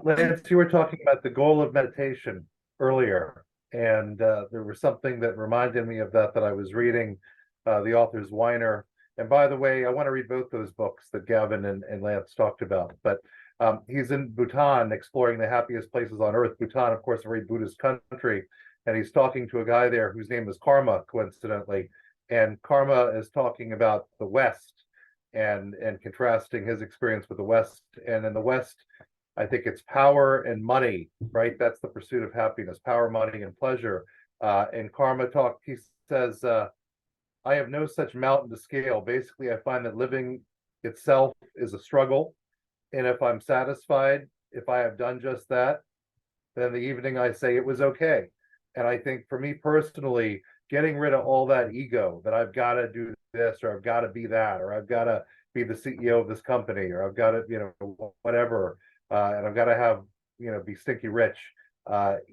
Lance, you were talking about the goal of meditation earlier, and there was something that reminded me of that I was reading, the author's Weiner. And by the way, I want to read both those books that Gavin and Lance talked about. But he's in Bhutan exploring the happiest places on earth. Bhutan, of course, a very Buddhist country. And he's talking to a guy there whose name is Karma, coincidentally. And Karma is talking about the West and contrasting his experience with the West. And in the West, I think it's power and money, right? That's the pursuit of happiness, power, money, and pleasure. And Karma talk, he says, I have no such mountain to scale. Basically, I find that living itself is a struggle. And if I'm satisfied, if I have done just that, then in the evening I say it was okay. And I think for me personally, getting rid of all that ego that I've got to do this, or I've got to be that, or I've got to be the CEO of this company, or I've got to, whatever, and I've got to have, be stinky rich.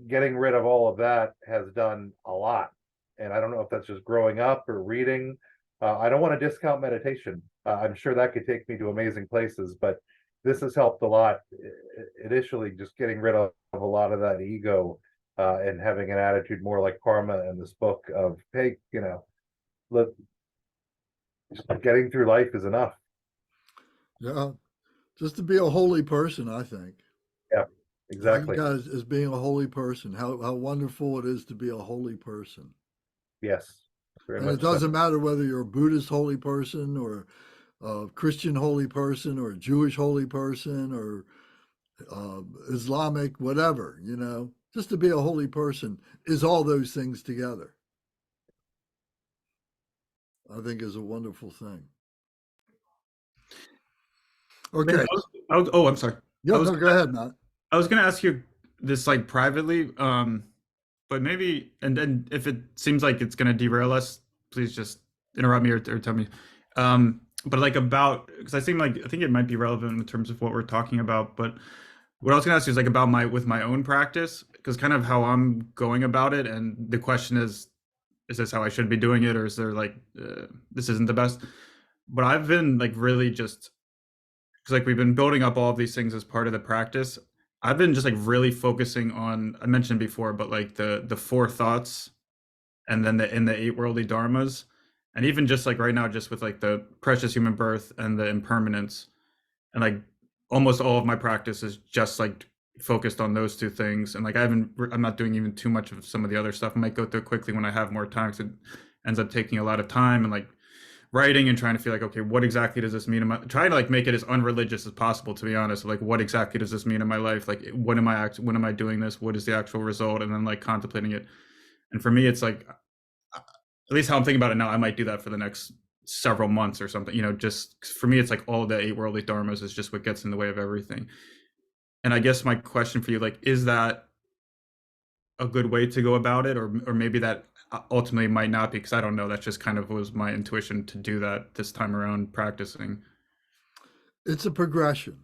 Getting rid of all of that has done a lot. And I don't know if that's just growing up or reading. I don't want to discount meditation. I'm sure that could take me to amazing places, but this has helped a lot. Initially, just getting rid of a lot of that ego, and having an attitude more like Karma in this book of, hey, getting through life is enough. Yeah, just to be a holy person, I think. Yeah, exactly. Guys, as being a holy person, how wonderful it is to be a holy person. Yes, very And much it doesn't so. matter whether you're a Buddhist holy person or a Christian holy person or a Jewish holy person or Islamic, whatever, just to be a holy person is all those things together. I think is a wonderful thing. Okay. I'm sorry. Yeah, no, go ahead, Matt. I was gonna ask you this like privately, but maybe, and then if it seems like it's gonna derail us, please just interrupt me or tell me. But like because I think it might be relevant in terms of what we're talking about. But what I was gonna ask you is like about my own practice, because kind of how I'm going about it, and the question is this how I should be doing it, or is there like this isn't the best? But I've been like really just because like we've been building up all of these things as part of the practice. I've been just like really focusing on, I mentioned before, but like the four thoughts, and then in the eight worldly dharmas, and even just like right now, just with like the precious human birth and the impermanence, and like almost all of my practice is just like focused on those two things. And like I'm not doing even too much of some of the other stuff. I might go through it quickly when I have more time, because it ends up taking a lot of time and like writing and trying to feel like, okay, what exactly does this mean in my, trying to like make it as unreligious as possible, to be honest. Like, what exactly does this mean in my life? Like, when am I doing this? What is the actual result? And then like contemplating it. And for me, it's like, at least how I'm thinking about it now, I might do that for the next several months or something, just for me, it's like all the eight worldly dharmas is just what gets in the way of everything. And I guess my question for you, like, is that a good way to go about it? Or maybe that ultimately might not be, because I don't know. That just kind of was my intuition to do that this time around practicing. It's a progression.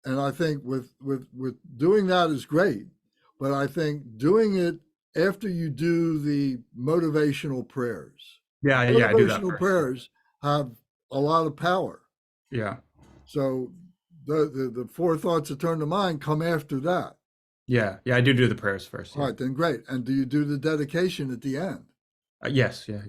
And I think with doing that is great, but I think doing it after you do the motivational prayers. Yeah, I do that. Motivational prayers have a lot of power. Yeah. So the four thoughts that turn to mind come after that. Yeah, I do the prayers first. All right, then great. And do you do the dedication at the end? Yes, yeah.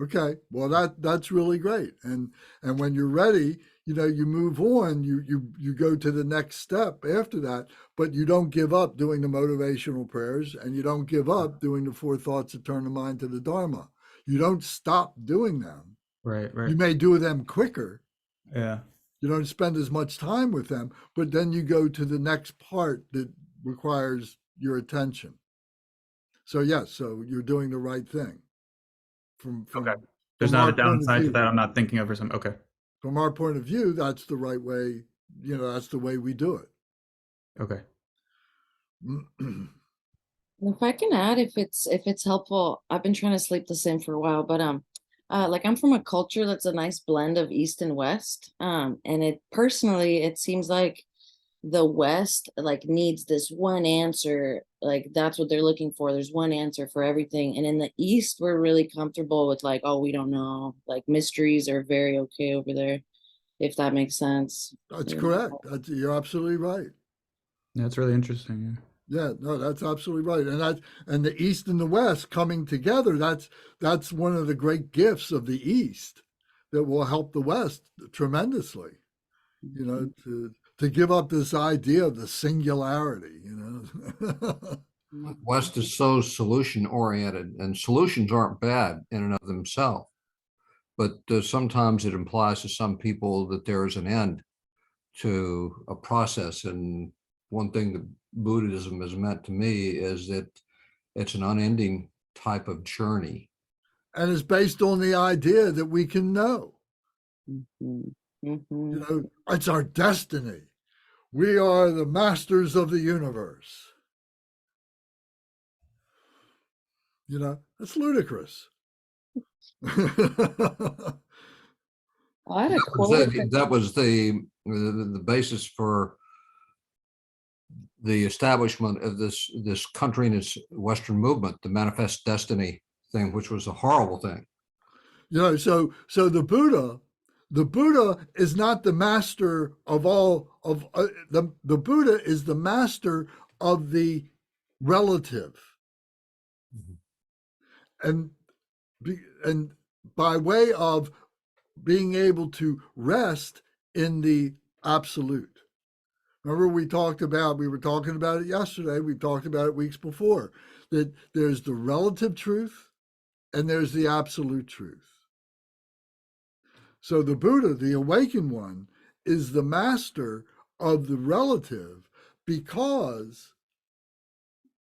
Okay, well that's really great. And when you're ready, you move on. You go to the next step after that, but you don't give up doing the motivational prayers, and you don't give up doing the four thoughts that turn the mind to the Dharma. You don't stop doing them. Right. You may do them quicker. Yeah. You don't spend as much time with them, but then you go to the next part that requires your attention. So yes, so you're doing the right thing. From okay. There's not a downside to that I'm not thinking of or something. Okay. From our point of view, that's the right way. That's the way we do it. Okay. If I can add, if it's helpful, I've been trying to sleep the same for a while, but like I'm from a culture that's a nice blend of East and West. And it seems like the West like needs this one answer, like that's what they're looking for. There's one answer for everything. And in the East, we're really comfortable with like, oh, we don't know. Like mysteries are very okay over there, if that makes sense. That's correct. You're absolutely right. That's really interesting. Yeah, no, that's absolutely right. And the East and the West coming together, that's one of the great gifts of the East that will help the West tremendously, to give up this idea of the singularity, West is so solution oriented, and solutions aren't bad in and of themselves, but sometimes it implies to some people that there is an end to a process. And one thing that Buddhism has meant to me is that it's an unending type of journey. And it's based on the idea that we can know. It's our destiny. We are the masters of the universe. That's ludicrous. I had a quote. That was the basis for the establishment of this country and its Western movement, the manifest destiny thing, which was a horrible thing. So the Buddha is not the master of all of the Buddha is the master of the relative. And by way of being able to rest in the absolute. Remember, we were talking about it yesterday, we talked about it weeks before, that there's the relative truth and there's the absolute truth. So the Buddha, the awakened one, is the master of the relative, because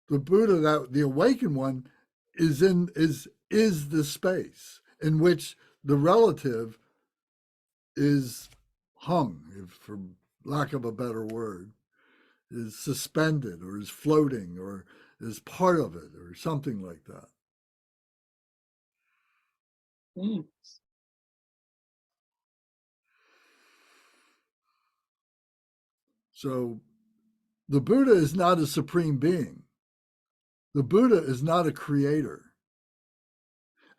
the Buddha, the awakened one, is the space in which the relative is hung, for lack of a better word, is suspended or is floating or is part of it or something like that. So the Buddha is not a supreme being. The Buddha is not a creator.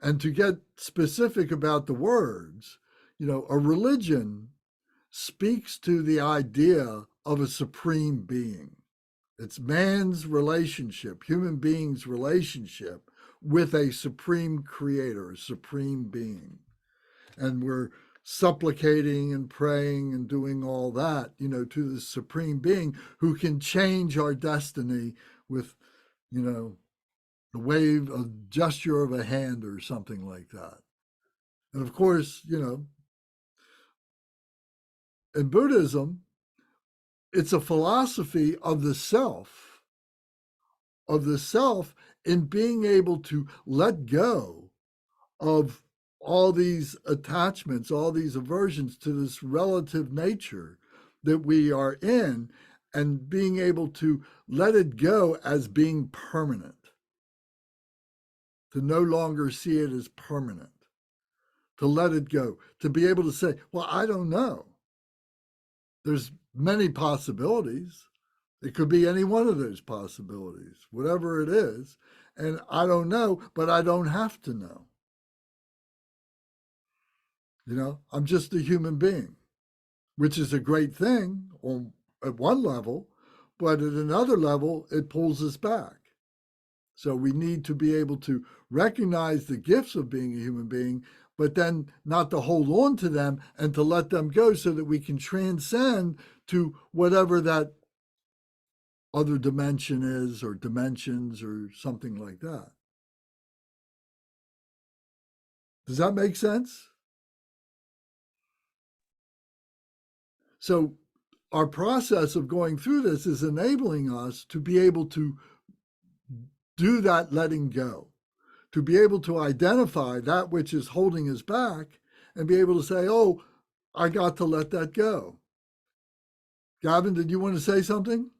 And to get specific about the words, a religion speaks to the idea of a supreme being. It's man's relationship, human beings' relationship with a supreme creator, a supreme being. And we're supplicating and praying and doing all that, to the supreme being who can change our destiny with, a gesture of a hand or something like that. And of course, in Buddhism, it's a philosophy of the self in being able to let go of all these attachments, all these aversions to this relative nature that we are in, and being able to let it go as being permanent, to no longer see it as permanent, to let it go, to be able to say, well, I don't know. There's many possibilities. It could be any one of those possibilities, whatever it is. And I don't know, but I don't have to know. I'm just a human being, which is a great thing at one level, but at another level, it pulls us back. So we need to be able to recognize the gifts of being a human being, but then not to hold on to them and to let them go, so that we can transcend to whatever that other dimension is, or dimensions, or something like that. Does that make sense? So our process of going through this is enabling us to be able to do that letting go, to be able to identify that which is holding us back and be able to say, oh, I got to let that go. Gavin, did you want to say something?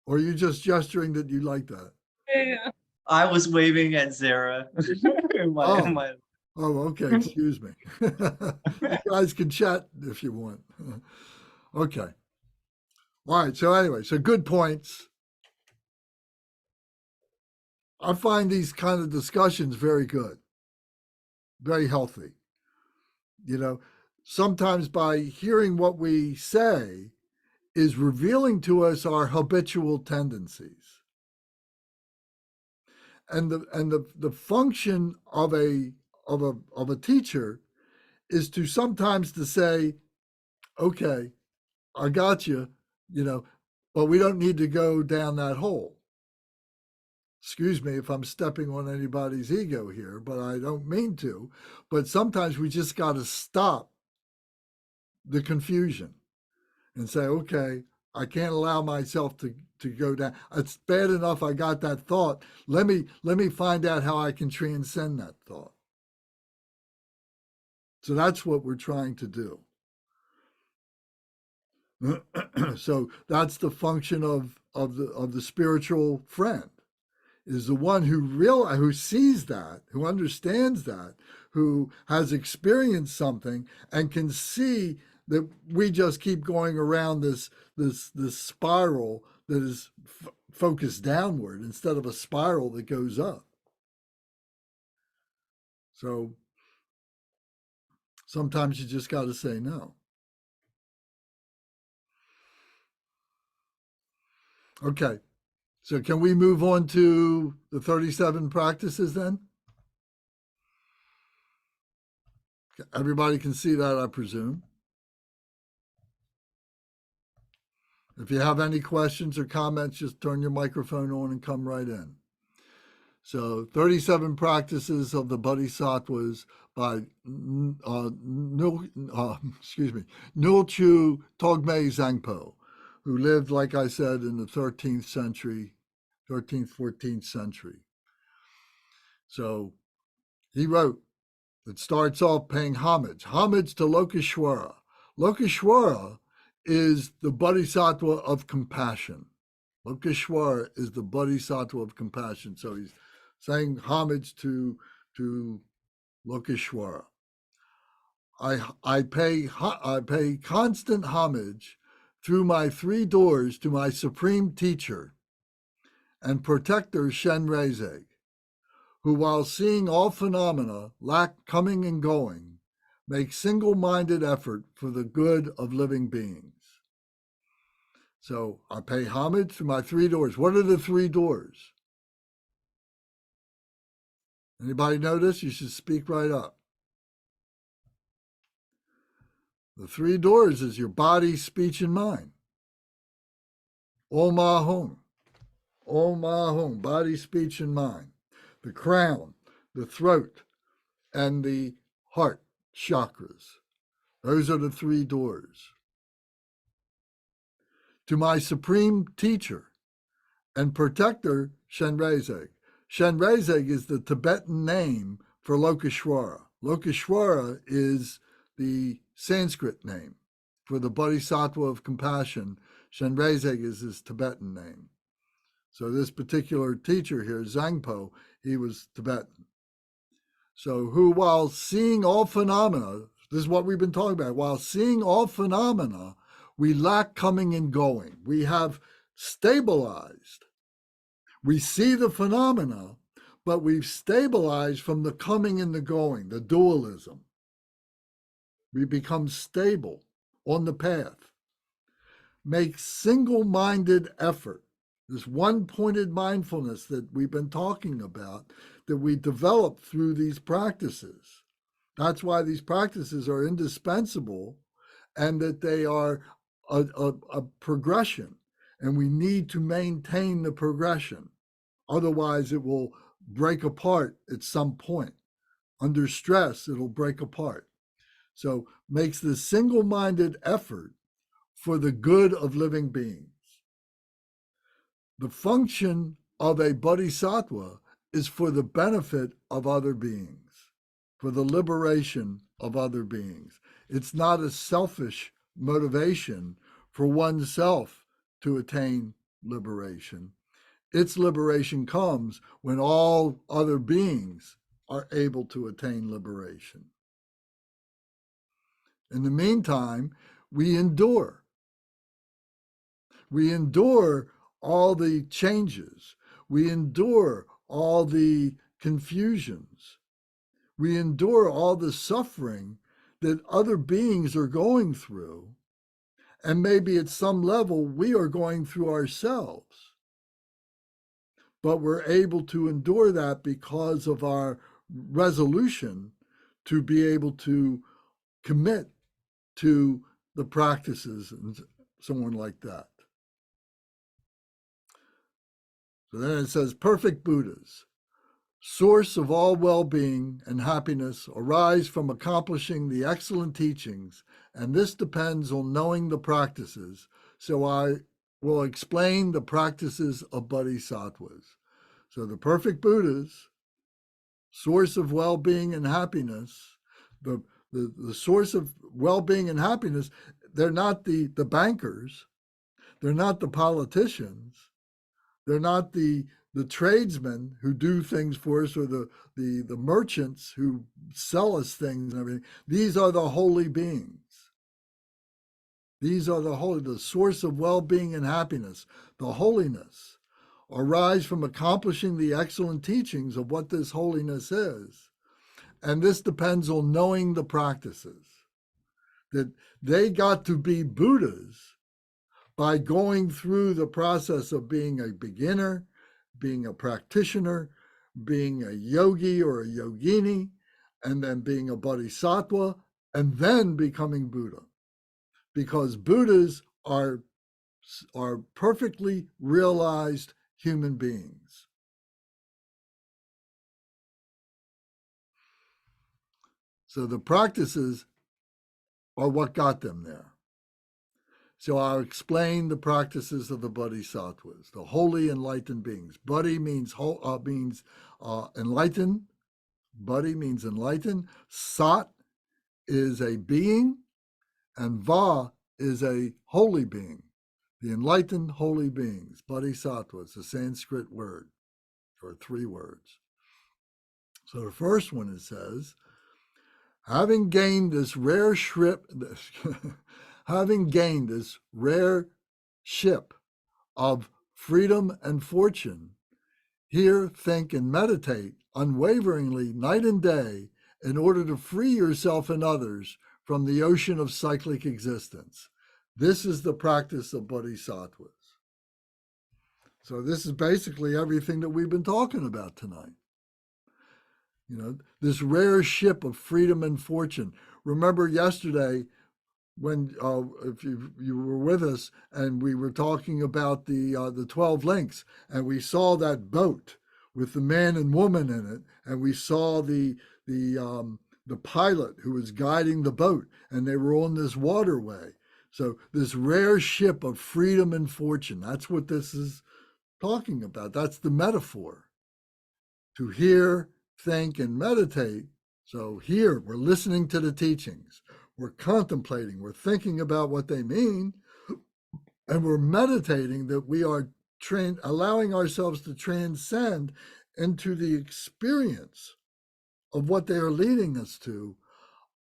Or are you just gesturing that you like that? Yeah. I was waving at Zara. Oh, okay. Excuse me. You guys can chat if you want. Okay. All right. So anyway, so good points. I find these kind of discussions very good, very healthy. Sometimes by hearing what we say, is revealing to us our habitual tendencies. And the function of a teacher is to sometimes to say, okay, I got you, but we don't need to go down that hole. Excuse me if I'm stepping on anybody's ego here, but I don't mean to. But sometimes we just got to stop the confusion and say, okay, I can't allow myself to go down. It's bad enough I got that thought. Let me find out how I can transcend that thought. So that's what we're trying to do. So that's the function of the spiritual friend, is the one who sees that, who understands that, who has experienced something and can see that we just keep going around this spiral that is focused downward instead of a spiral that goes up. So sometimes you just got to say no. Okay, so can we move on to the 37 practices then? Everybody can see that, I presume. If you have any questions or comments, just turn your microphone on and come right in. So 37 practices of the Bodhisattvas by Ngulchu Thogme Zangpo, who lived, like I said, in the 13th century, 14th century. So he wrote, it starts off paying homage to Lokeshwara. Lokeshwara is the Bodhisattva of compassion. Lokeshwara is the Bodhisattva of compassion. So he's saying homage to Lokeshwara. I pay constant homage through my 3 doors to my supreme teacher and protector Shenrezig, who, while seeing all phenomena lack coming and going, makes single-minded effort for the good of living beings. So I pay homage to my 3 doors. What are the 3 doors? Anybody know this? You should speak right up. The 3 doors is your body, speech, and mind. Om Ahung. Om Ahung, body, speech, and mind. The crown, the throat, and the heart chakras. Those are the 3 doors. To my supreme teacher and protector, Shenrezig. Shenrezig is the Tibetan name for Lokeshwara. Lokeshwara is the Sanskrit name for the Bodhisattva of compassion. Shenrezig is his Tibetan name. So this particular teacher here, Zangpo, he was Tibetan. So who, while seeing all phenomena, this is what we've been talking about, while seeing all phenomena, we lack coming and going. We have stabilized. We see the phenomena, but we've stabilized from the coming and the going, the dualism. We become stable on the path. Make single-minded effort. This one-pointed mindfulness that we've been talking about, that we develop through these practices. That's why these practices are indispensable, and that they are a progression, and we need to maintain the progression. Otherwise, it will break apart at some point. Under stress, it'll break apart. So makes this single-minded effort for the good of living beings. The function of a bodhisattva is for the benefit of other beings, for the liberation of other beings. It's not a selfish motivation for oneself to attain liberation. Its liberation comes when all other beings are able to attain liberation. In the meantime, we endure. We endure all the changes. We endure all the confusions. We endure all the suffering that other beings are going through. And maybe at some level we are going through ourselves. But we're able to endure that because of our resolution to be able to commit to the practices and someone like that. So then it says, perfect Buddhas, source of all well-being and happiness, arise from accomplishing the excellent teachings, and this depends on knowing the practices. So I will explain the practices of Bodhisattvas. So the perfect Buddhas, source of well-being and happiness, the source of well-being and happiness, they're not the bankers, they're not the politicians, they're not the tradesmen who do things for us, or the merchants who sell us things and everything. These are the holy beings. These are the source of well-being and happiness, the holiness, arise from accomplishing the excellent teachings of what this holiness is. And this depends on knowing the practices. That they got to be Buddhas by going through the process of being a beginner, being a practitioner, being a yogi or a yogini, and then being a bodhisattva, and then becoming Buddha. Because Buddhas are perfectly realized human beings. So the practices are what got them there. So I'll explain the practices of the Bodhisattvas, the holy enlightened beings. Bodhi means enlightened. Bodhi means enlightened. Sat is a being, and Va is a holy being. The enlightened holy beings, Bodhisattvas, a Sanskrit word, or 3 words. So the first one, it says, having gained this rare ship of freedom and fortune, here think and meditate unwaveringly night and day in order to free yourself and others from the ocean of cyclic existence. This is the practice of bodhisattvas. So this is basically everything that we've been talking about tonight. You know, this rare ship of freedom and fortune. Remember yesterday when, if you were with us, and we were talking about the 12 links, and we saw that boat with the man and woman in it, and we saw the pilot who was guiding the boat, and they were on this waterway. So this rare ship of freedom and fortune, that's what this is talking about. That's the metaphor. To hear, think, and meditate. So here, we're listening to the teachings. We're contemplating, we're thinking about what they mean, and we're meditating that we are allowing ourselves to transcend into the experience of what they are leading us to,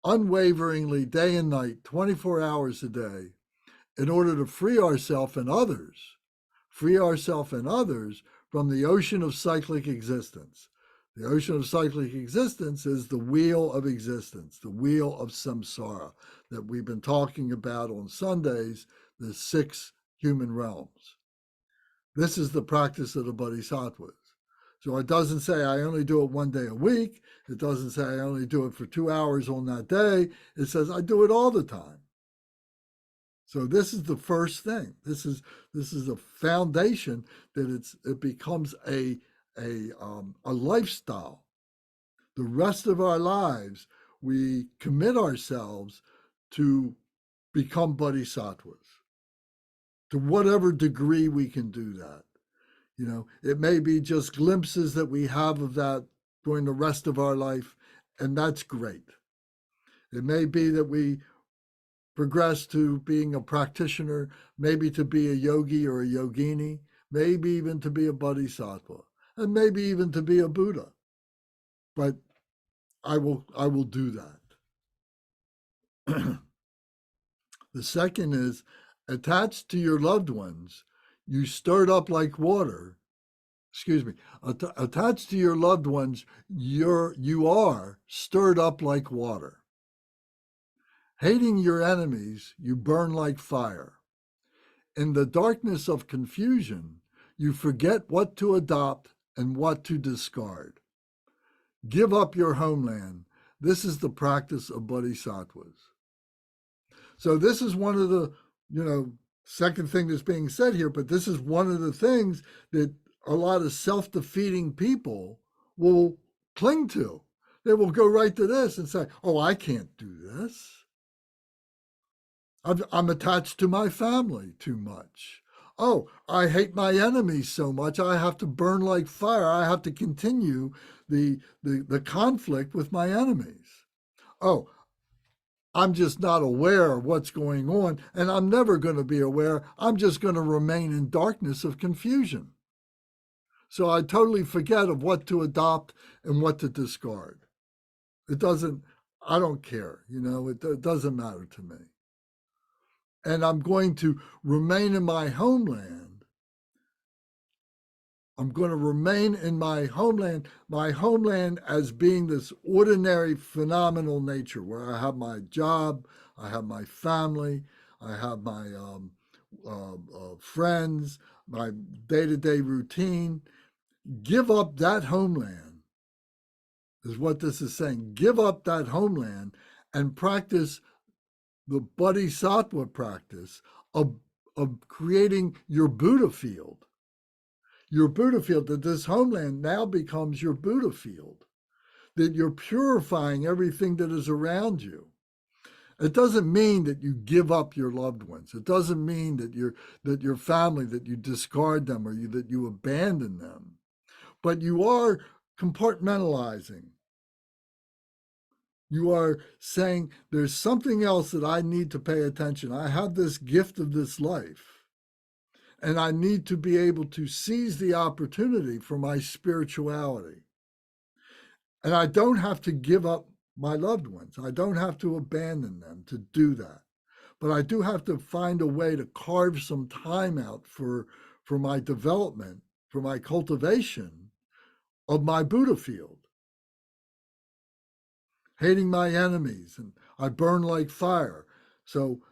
unwaveringly, day and night, 24 hours a day, in order to free ourselves and others from the ocean of cyclic existence. The ocean of cyclic existence is the wheel of existence, the wheel of samsara that we've been talking about on Sundays, the 6 human realms. This is the practice of the bodhisattvas. So it doesn't say I only do it 1 day a week. It doesn't say I only do it for 2 hours on that day. It says I do it all the time. So this is the first thing. This is a foundation that it becomes a lifestyle. The rest of our lives, we commit ourselves to become bodhisattvas, to whatever degree we can do that. You know, it may be just glimpses that we have of that during the rest of our life, and that's great. It may be that we progress to being a practitioner, maybe to be a yogi or a yogini, maybe even to be a bodhisattva, and maybe even to be a Buddha. But I will do that. The second is, attached to your loved ones, you stirred up like water. Attached to your loved ones, you are stirred up like water. Hating your enemies, you burn like fire. In the darkness of confusion, you forget what to adopt and what to discard. Give up your homeland. This is the practice of bodhisattvas. So this is one of the, second thing that's being said here, but this is one of the things that a lot of self-defeating people will cling to. They will go right to this and say, oh, I can't do this. I'm attached to my family too much. Oh, I hate my enemies so much, I have to burn like fire. I have to continue the conflict with my enemies. Oh, I'm just not aware of what's going on, and I'm never going to be aware. I'm just going to remain in darkness of confusion. So I totally forget of what to adopt and what to discard. I don't care, it doesn't matter to me. And I'm going to remain in my homeland. I'm going to remain in my homeland as being this ordinary phenomenal nature where I have my job, I have my family, I have my friends, my day-to-day routine. Give up that homeland is what this is saying. Give up that homeland and practice the Bodhisattva practice of creating your Buddha field. Your Buddha field, that this homeland now becomes your Buddha field, that you're purifying everything that is around you. It doesn't mean that you give up your loved ones. It doesn't mean that your family, that you discard them or that you abandon them. But you are compartmentalizing. You are saying, there's something else that I need to pay attention. I have this gift of this life, and I need to be able to seize the opportunity for my spirituality. And I don't have to give up my loved ones. I don't have to abandon them to do that. But I do have to find a way to carve some time out for my development, for my cultivation of my Buddha field. Hating my enemies, and I burn like fire. So,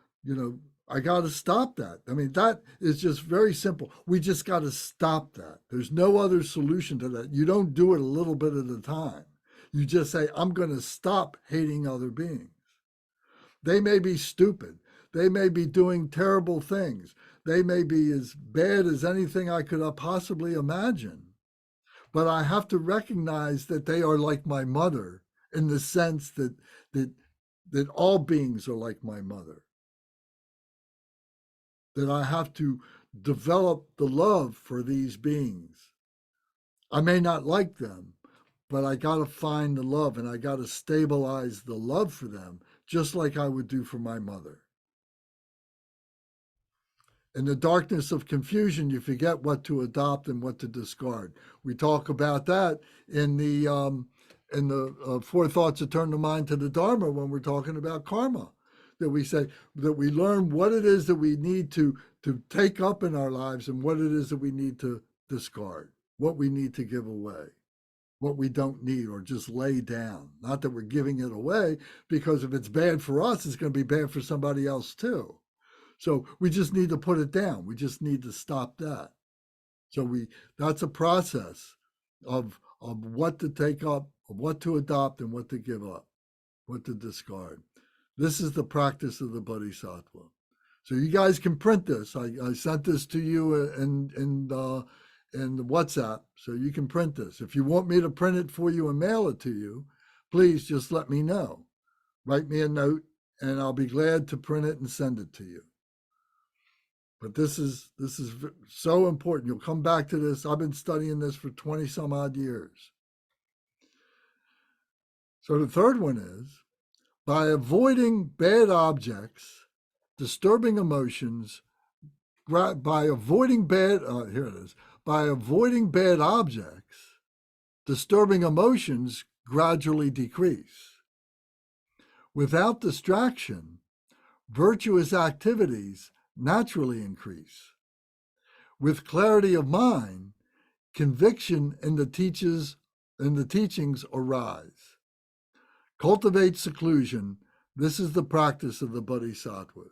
I got to stop that. I mean, that is just very simple. We just got to stop that. There's no other solution to that. You don't do it a little bit at a time. You just say, I'm going to stop hating other beings. They may be stupid. They may be doing terrible things. They may be as bad as anything I could possibly imagine. But I have to recognize that they are like my mother, in the sense that all beings are like my mother. That I have to develop the love for these beings. I may not like them, but I got to find the love, and I got to stabilize the love for them, just like I would do for my mother. In the darkness of confusion, you forget what to adopt and what to discard. We talk about that in the Four Thoughts that Turn the Mind to the Dharma when we're talking about karma. That we say that we learn what it is that we need to take up in our lives and what it is that we need to discard, what we need to give away, what we don't need or just lay down. Not that we're giving it away, because if it's bad for us, it's going to be bad for somebody else too. So we just need to put it down. We just need to stop that. So that's a process of what to take up, of what to adopt and what to give up, what to discard. This is the practice of the Bodhisattva. So you guys can print this. I sent this to you in the WhatsApp, so you can print this. If you want me to print it for you and mail it to you, please just let me know. Write me a note, and I'll be glad to print it and send it to you. But this is so important. You'll come back to this. I've been studying this for 20 some odd years. So the third one is, by avoiding bad objects, disturbing emotions, by avoiding bad objects, disturbing emotions gradually decrease. Without distraction, virtuous activities naturally increase. With clarity of mind, conviction in the teachings arise. Cultivate seclusion, This is the practice of the Bodhisattvas.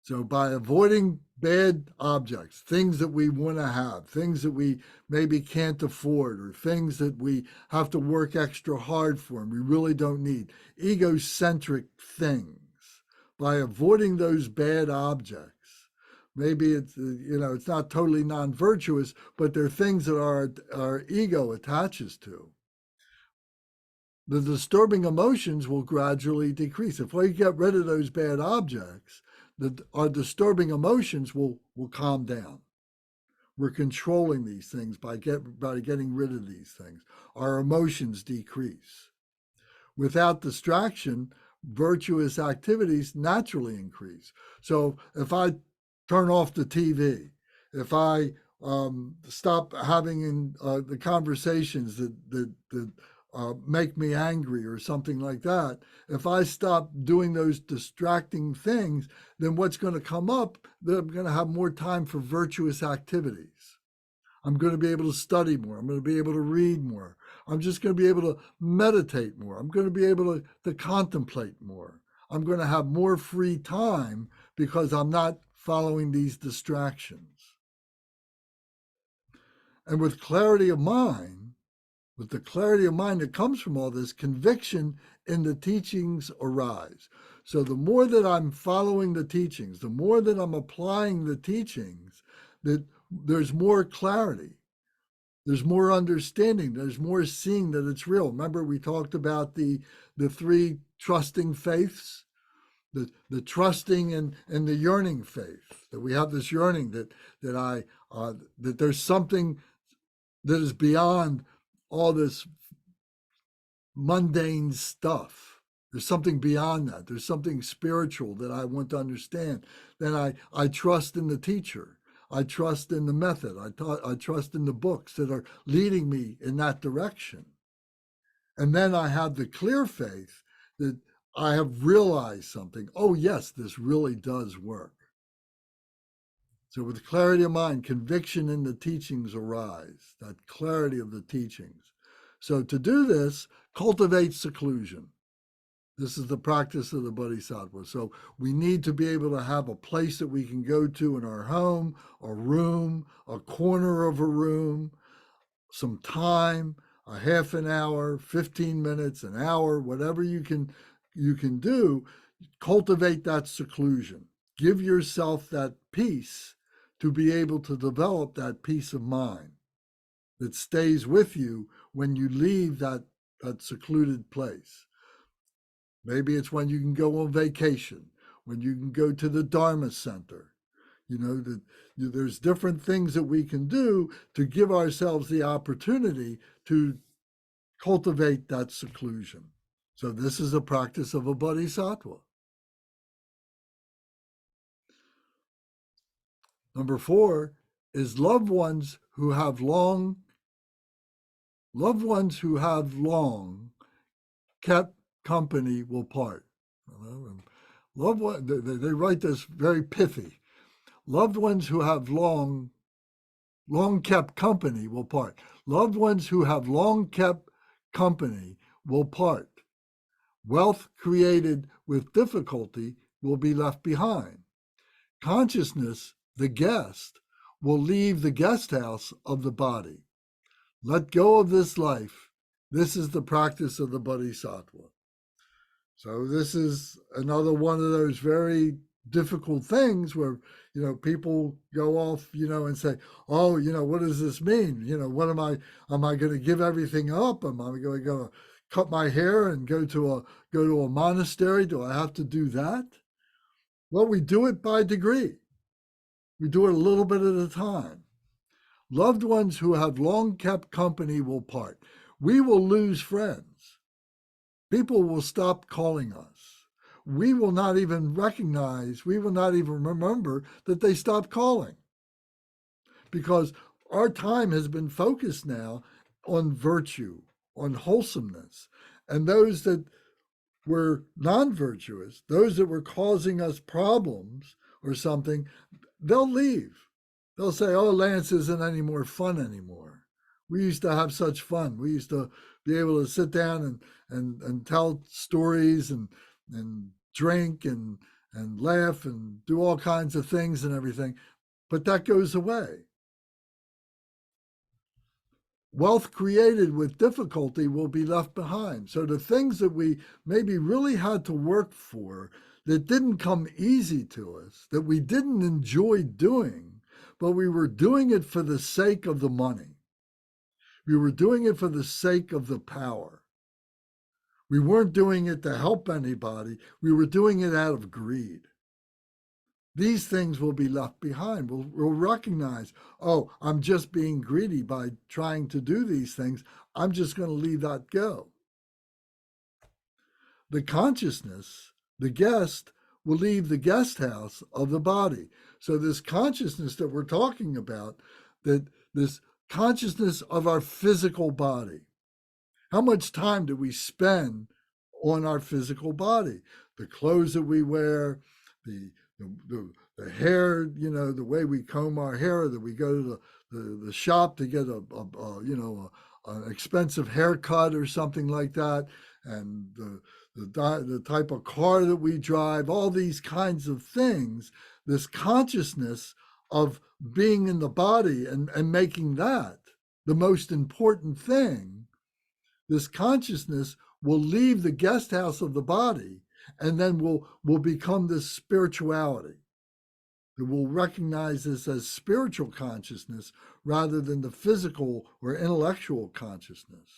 So by avoiding bad objects, things that we want to have, things that we maybe can't afford, or things that we have to work extra hard for and we really don't need, egocentric things, by avoiding those bad objects, maybe it's, it's not totally non-virtuous, but they're things that our ego attaches to. The disturbing emotions will gradually decrease. If we get rid of those bad objects, our disturbing emotions will calm down. We're controlling these things by getting rid of these things. Our emotions decrease. Without distraction, virtuous activities naturally increase. So if I turn off the TV, if I stop having the conversations that make me angry or something like that, if I stop doing those distracting things, then what's going to come up, that I'm going to have more time for virtuous activities. I'm going to be able to study more. I'm going to be able to read more. I'm just going to be able to meditate more. I'm going to be able to contemplate more. I'm going to have more free time because I'm not following these distractions. And with clarity of mind, with the clarity of mind that comes from all this, conviction in the teachings arise. So the more that I'm following the teachings, the more that I'm applying the teachings, that there's more clarity, there's more understanding, there's more seeing that it's real. Remember, we talked about the three trusting faiths, the trusting and the yearning faith, that we have this yearning that there's something that is beyond all this mundane stuff. There's something beyond that. There's something spiritual that I want to understand. Then I trust in the teacher. I trust in the method. I trust in the books that are leading me in that direction. And then I have the clear faith that I have realized something. Oh, yes, this really does work. So with clarity of mind, conviction in the teachings arise, that clarity of the teachings. So to do this, cultivate seclusion. This is the practice of the Bodhisattva. So we need to be able to have a place that we can go to in our home, a room, a corner of a room, some time, a half an hour, 15 minutes, an hour, whatever you can do, cultivate that seclusion. Give yourself that peace to be able to develop that peace of mind that stays with you when you leave that secluded place. Maybe it's when you can go on vacation, when you can go to the Dharma Center. There's different things that we can do to give ourselves the opportunity to cultivate that seclusion. So this is a practice of a bodhisattva. Number 4 is loved ones who have long kept company will part. They write this very pithy. Loved ones who have long kept company will part. Loved ones who have long kept company will part. Wealth created with difficulty will be left behind. Consciousness, the guest, will leave the guest house of the body. Let go of this life. This is the practice of the Bodhisattva. So this is another one of those very difficult things where, people go off, and say, oh, what does this mean? What am I going to give everything up? Am I going to cut my hair and go to a monastery? Do I have to do that? Well, we do it by degree. We do it a little bit at a time. Loved ones who have long kept company will part. We will lose friends. People will stop calling us. We will not even recognize, we will not even remember that they stopped calling. Because our time has been focused now on virtue, on wholesomeness. And those that were non-virtuous, those that were causing us problems or something, they'll leave. They'll say, oh, Lance isn't any more fun anymore. We used to have such fun. We used to be able to sit down and tell stories and drink and laugh and do all kinds of things and everything. But that goes away. Wealth created with difficulty will be left behind. So the things that we maybe really had to work for, that didn't come easy to us, that we didn't enjoy doing, but we were doing it for the sake of the money. We were doing it for the sake of the power. We weren't doing it to help anybody. We were doing it out of greed. These things will be left behind. We'll recognize, oh, I'm just being greedy by trying to do these things. I'm just going to leave that go. The consciousness, the guest, will leave the guest house of the body. So this consciousness that we're talking about, that this consciousness of our physical body. How much time do we spend on our physical body? The clothes that we wear, the hair, the way we comb our hair, that we go to the shop to get an expensive haircut or something like that, and the type of car that we drive, all these kinds of things, this consciousness of being in the body and making that the most important thing, this consciousness will leave the guest house of the body and then will become this spirituality. It will recognize this as spiritual consciousness rather than the physical or intellectual consciousness.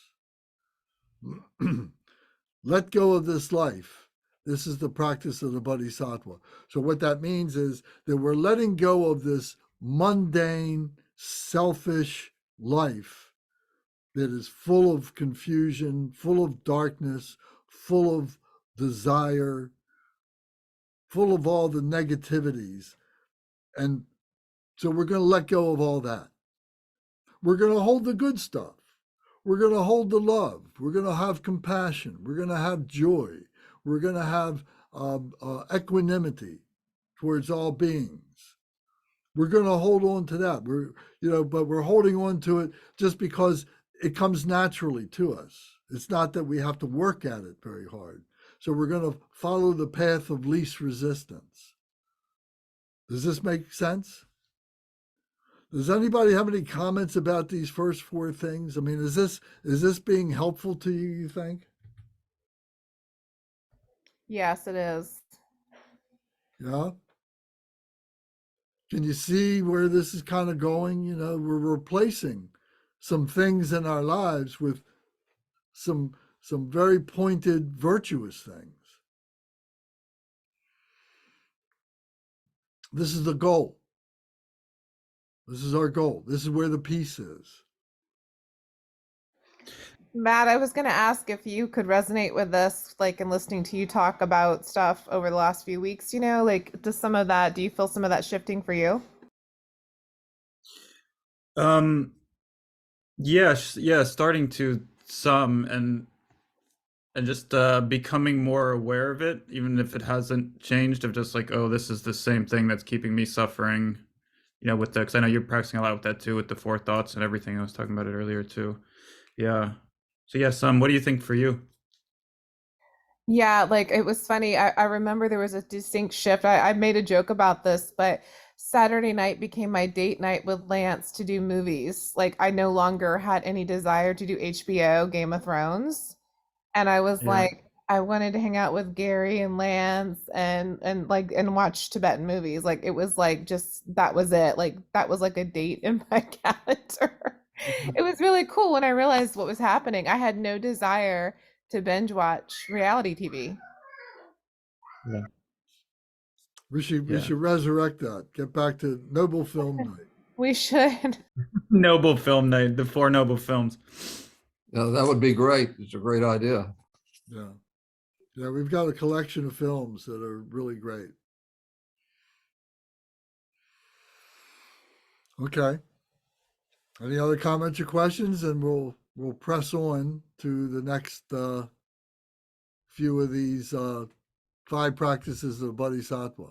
Let go of this life. This is the practice of the Bodhisattva. So what that means is that we're letting go of this mundane, selfish life that is full of confusion, full of darkness, full of desire, full of all the negativities. And so we're going to let go of all that. We're going to hold the good stuff. We're going to hold the love. We're going to have compassion. We're going to have joy. We're going to have equanimity towards all beings. We're going to hold on to that. But we're holding on to it just because it comes naturally to us. It's not that we have to work at it very hard. So we're going to follow the path of least resistance. Does this make sense? Does anybody have any comments about these first four things? I mean, is this being helpful to you, you think? Yes, it is. Yeah. Can you see where this is kind of going? We're replacing some things in our lives with some very pointed, virtuous things. This is the goal. This is our goal. This is where the peace is. Matt, I was going to ask if you could resonate with this, like in listening to you talk about stuff over the last few weeks, do you feel some of that shifting for you? Yeah, starting to some and just becoming more aware of it, even if it hasn't changed, of just like, oh, this is the same thing that's keeping me suffering, with the, because I know you're practicing a lot with that too, with the four thoughts and everything. I was talking about it earlier too. Yeah. So yeah, what do you think for you? Yeah, like it was funny. I remember there was a distinct shift. I made a joke about this, but Saturday night became my date night with Lance to do movies. Like I no longer had any desire to do HBO, Game of Thrones. And I was Yeah. like, I wanted to hang out with Gary and Lance and watch Tibetan movies. Like it was like that was it. Like that was like a date in my calendar. It was really cool when I realized what was happening. I had no desire to binge watch reality TV. Yeah. We should resurrect that. Get back to Noble Film Night. We should. Noble Film Night, the 4 noble films. Yeah, that would be great. It's a great idea. Yeah. Yeah, we've got a collection of films that are really great. Okay. Any other comments or questions? And we'll press on to the next few of these 5 practices of Bodhisattva.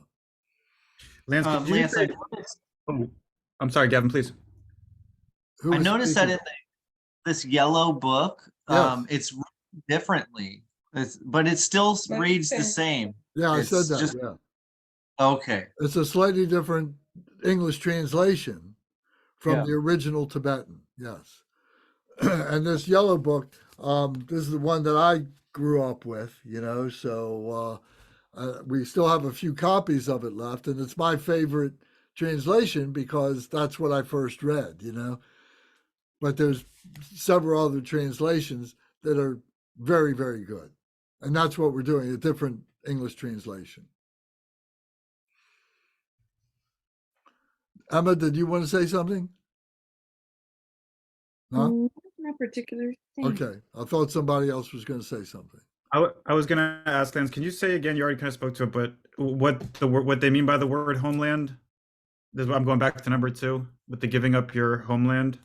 Lance, could you Lance, say- Oh, I'm sorry, Gavin, please. Who I was noticed that speaking? this yellow book. Yes. It's written differently, but it still reads the same. Yeah, I said It's that. just Yeah. okay. It's a slightly different English translation from Yeah. the original Tibetan. Yes. And this yellow book, this is the one that I grew up with, so we still have a few copies of it left, and it's my favorite translation because that's what I first read, But there's several other translations that are very, very good. And that's what we're doing, a different English translation. Emma, did you want to say something? No? Not particular thing. Okay. I thought somebody else was going to say something. I was gonna ask Lance, can you say again? You already kind of spoke to it, but what they mean by the word homeland? I'm going back to number 2 with the giving up your homeland.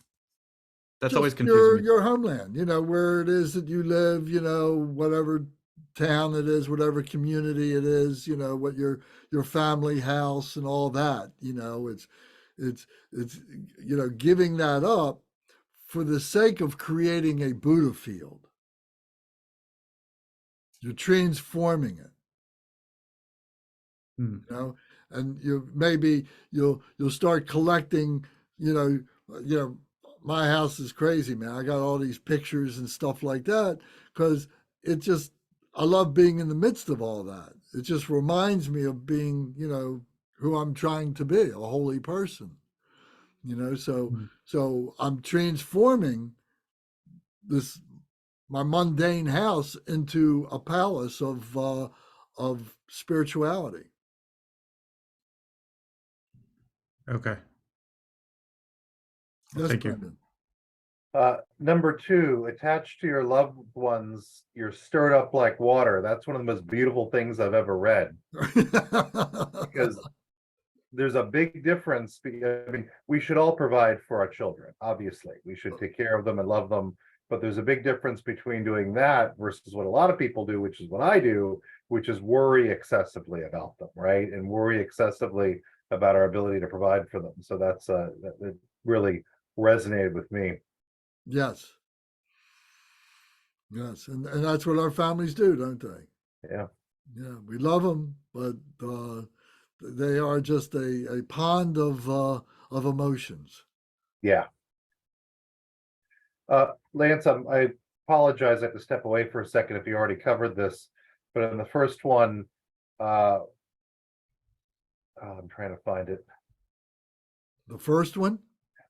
That's always Just confusing me. your homeland, where it is that you live, whatever town it is, whatever community it is, what your family house and all that, it's giving that up for the sake of creating a Buddha field. You're transforming it. And you'll start collecting, my house is crazy, man. I got all these pictures and stuff like that because I love being in the midst of all that. It just reminds me of being, who I'm trying to be, a holy person, so I'm transforming my mundane house into a palace of spirituality. Okay. Yes, Thank you. Brendan. Number 2, attached to your loved ones, you're stirred up like water. That's one of the most beautiful things I've ever read. Because there's a big difference. I mean, we should all provide for our children, obviously. We should take care of them and love them. But there's a big difference between doing that versus what a lot of people do, which is what I do, which is worry excessively about them, right? And worry excessively about our ability to provide for them. So that really resonated with me. Yes. Yes. And that's what our families do, don't they? Yeah. Yeah. We love them, but they are just a pond of emotions. Yeah. Lance, I apologize. I have to step away for a second if you already covered this, but in the first one, I'm trying to find it. The first one?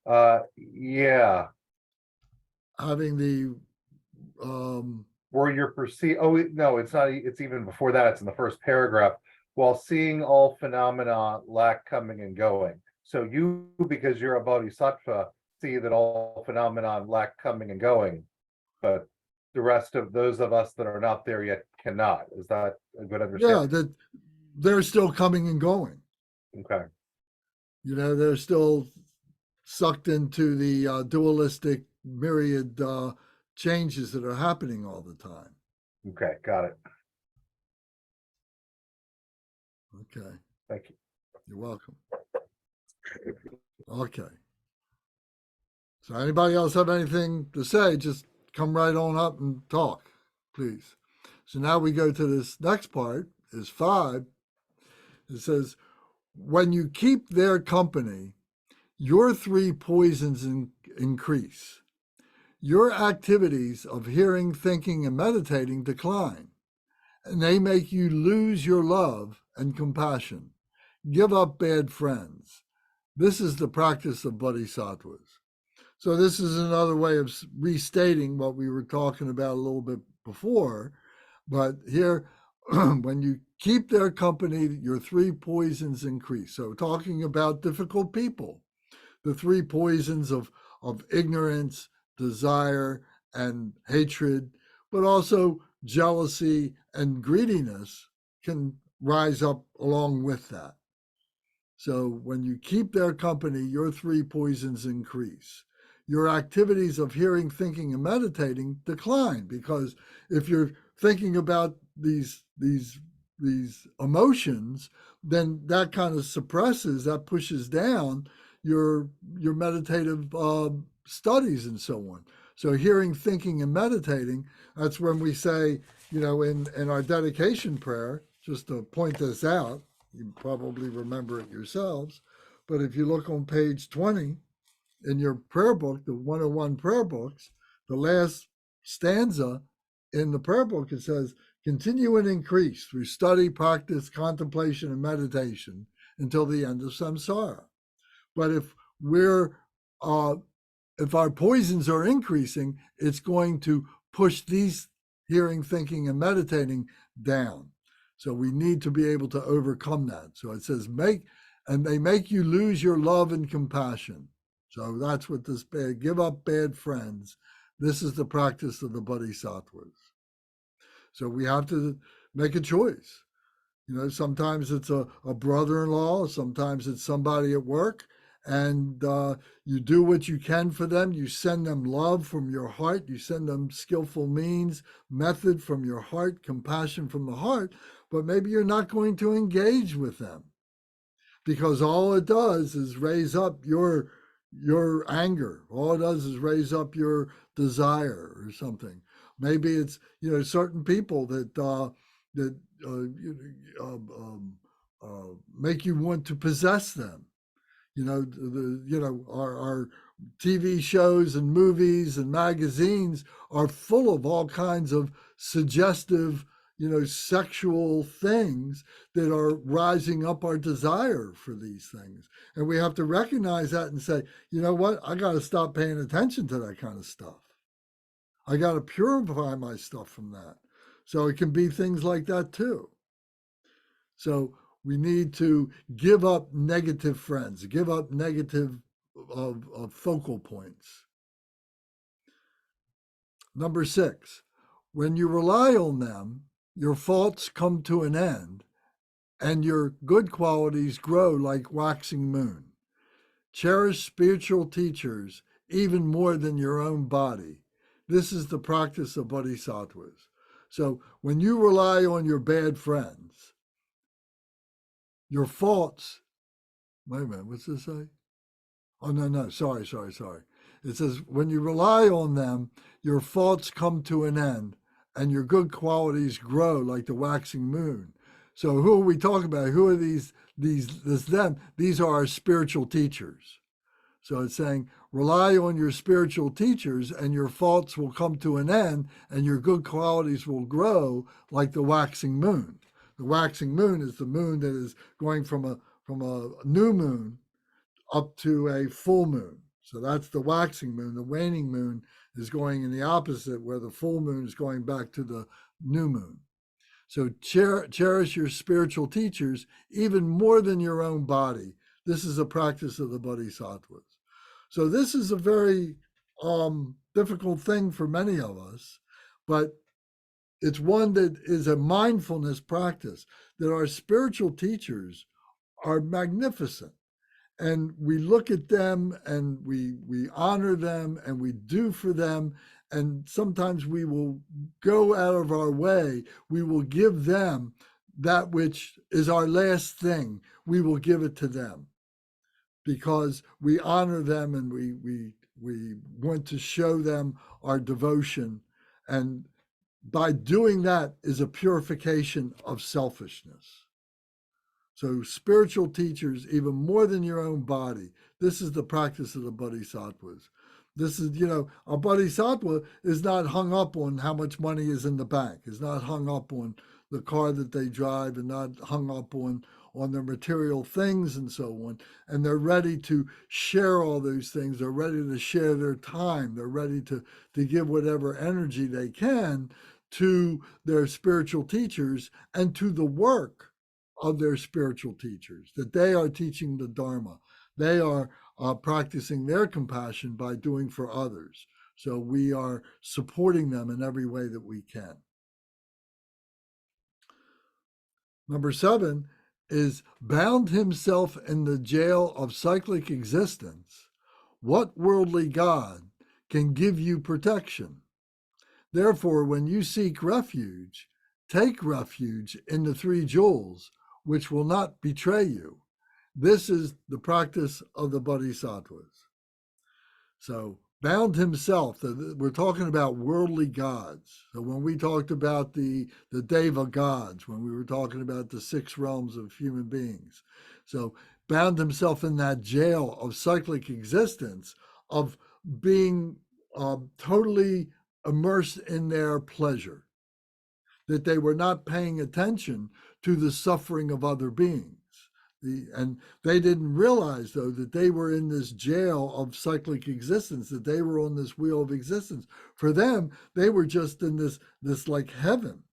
Yeah. Having the Where you're perceived. Oh no, it's not. It's even before that. It's in the first paragraph. While seeing all phenomena lack coming and going. So you, because you're a bodhisattva, see that all phenomena lack coming and going, but the rest of those of us that are not there yet cannot. Is that a good understanding? yeah, that they're still coming and going. Okay. They're still sucked into the dualistic myriad changes that are happening all the time. Okay, got it. Okay. Thank you. You're welcome. Okay. So anybody else have anything to say, just come right on up and talk, please. So now we go to this next part, is 5. It says, when you keep their company, your 3 poisons increase. Your activities of hearing, thinking, and meditating decline, and they make you lose your love and compassion. Give up bad friends. This is the practice of bodhisattvas. So this is another way of restating what we were talking about a little bit before. But here, when you keep their company, your 3 poisons increase. So talking about difficult people, the 3 poisons of ignorance, desire, and hatred, but also jealousy and greediness can rise up along with that. So when you keep their company, your 3 poisons increase. Your activities of hearing, thinking, and meditating decline, because if you're thinking about these emotions, then that kind of suppresses, that pushes down your meditative studies and so on. So hearing, thinking, and meditating, that's when we say, in our dedication prayer, just to point this out, you probably remember it yourselves, but if you look on page 20 in your prayer book, the 101 prayer books, the last stanza in the prayer book, it says, continue and increase through study, practice, contemplation, and meditation until the end of samsara. But if our poisons are increasing, it's going to push these hearing, thinking, and meditating down. So we need to be able to overcome that. So it says, they make you lose your love and compassion. So that's what this give up bad friends. This is the practice of the Bodhisattvas. So we have to make a choice. Sometimes it's a brother-in-law, sometimes it's somebody at work, and you do what you can for them. You send them love from your heart. You send them skillful means, method from your heart, compassion from the heart, but maybe you're not going to engage with them because all it does is raise up your anger. All it does is raise up your desire or something. Maybe it's certain people that make you want to possess them. Our TV shows and movies and magazines are full of all kinds of suggestive, sexual things that are rising up our desire for these things. And we have to recognize that and say, you know what? I got to stop paying attention to that kind of stuff. I got to purify my stuff from that. So it can be things like that too. So we need to give up negative friends, give up negative of focal points. Number 6, when you rely on them, your faults come to an end and your good qualities grow like waxing moon. Cherish spiritual teachers even more than your own body. This is the practice of Bodhisattvas. So when you rely on your bad friends, your faults, wait a minute, what's this say? Oh, no, sorry. It says, when you rely on them, your faults come to an end and your good qualities grow like the waxing moon. So who are we talking about? Who are these them? These are our spiritual teachers. So it's saying, rely on your spiritual teachers and your faults will come to an end and your good qualities will grow like the waxing moon. The waxing moon is the moon that is going from a new moon up to a full moon. So that's the waxing moon. The waning moon is going in the opposite, where the full moon is going back to the new moon. So cherish your spiritual teachers even more than your own body. This is a practice of the Bodhisattvas. So this is a very difficult thing for many of us, but it's one that is a mindfulness practice, that our spiritual teachers are magnificent. And we look at them and we honor them and we do for them. And sometimes we will go out of our way. We will give them that which is our last thing. We will give it to them because we honor them and we want to show them our devotion. And by doing that is a purification of selfishness. So spiritual teachers, even more than your own body. This is the practice of the Bodhisattvas. This is, a Bodhisattva is not hung up on how much money is in the bank. Is not hung up on the car that they drive and not hung up on their material things and so on. And they're ready to share all those things. They're ready to share their time. They're ready to give whatever energy they can to their spiritual teachers and to the work of their spiritual teachers, that they are teaching the Dharma. They are practicing their compassion by doing for others. So we are supporting them in every way that we can. Number 7 is bound himself in the jail of cyclic existence. What worldly God can give you protection? Therefore, when you seek refuge, take refuge in the 3 jewels, which will not betray you. This is the practice of the Bodhisattvas. So bound himself. We're talking about worldly gods. So when we talked about the Deva gods, when we were talking about the 6 realms of human beings, so bound himself in that jail of cyclic existence, of being totally immersed in their pleasure, that they were not paying attention to the suffering of other beings. And they didn't realize, though, that they were in this jail of cyclic existence, that they were on this wheel of existence. For them, they were just in this like heaven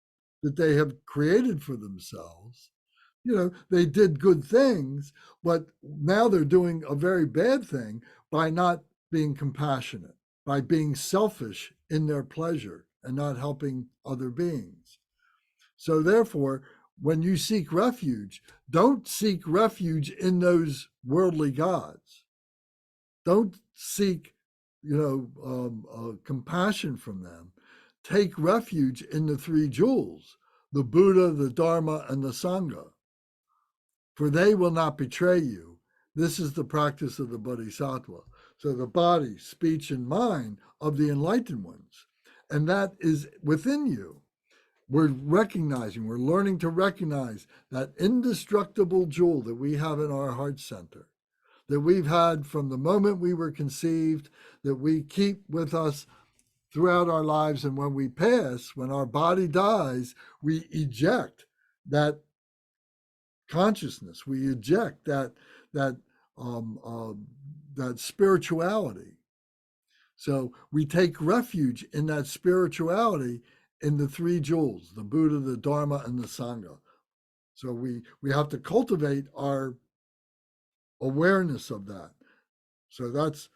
that they have created for themselves. They did good things, but now they're doing a very bad thing by not being compassionate, by being selfish in their pleasure and not helping other beings. So therefore, when you seek refuge, don't seek refuge in those worldly gods. Don't seek, compassion from them. Take refuge in the 3 jewels, the Buddha, the Dharma, and the Sangha. For they will not betray you. This is the practice of the Bodhisattva. So the body, speech, and mind of the enlightened ones. And that is within you. We're learning to recognize that indestructible jewel that we have in our heart center, that we've had from the moment we were conceived, that we keep with us throughout our lives. And when we pass, when our body dies, we eject that consciousness, we eject that spirituality. So we take refuge in that spirituality in the 3 jewels, the Buddha, the Dharma, and the Sangha. So we have to cultivate our awareness of that. So that's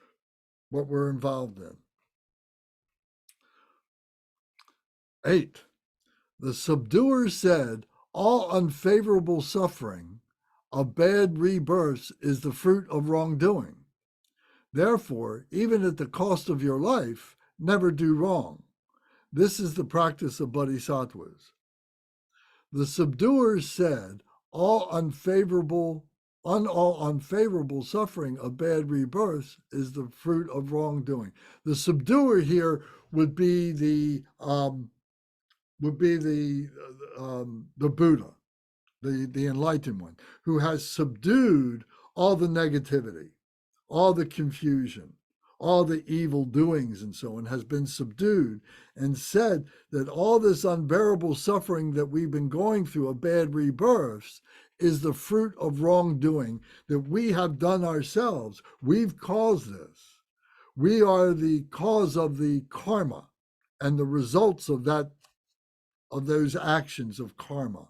what we're involved in. 8, the subduer said, all unfavorable suffering of bad rebirths is the fruit of wrongdoing. Therefore, even at the cost of your life, never do wrong. This is the practice of bodhisattvas. The subduer said, all unfavorable suffering of bad rebirths is the fruit of wrongdoing. The subduer here would be the Buddha, the enlightened one, who has subdued all the negativity, all the confusion, all the evil doings and so on, has been subdued, and said that all this unbearable suffering that we've been going through of bad rebirths is the fruit of wrongdoing that we have done ourselves. We've caused this. We are the cause of the karma and the results of those actions of karma.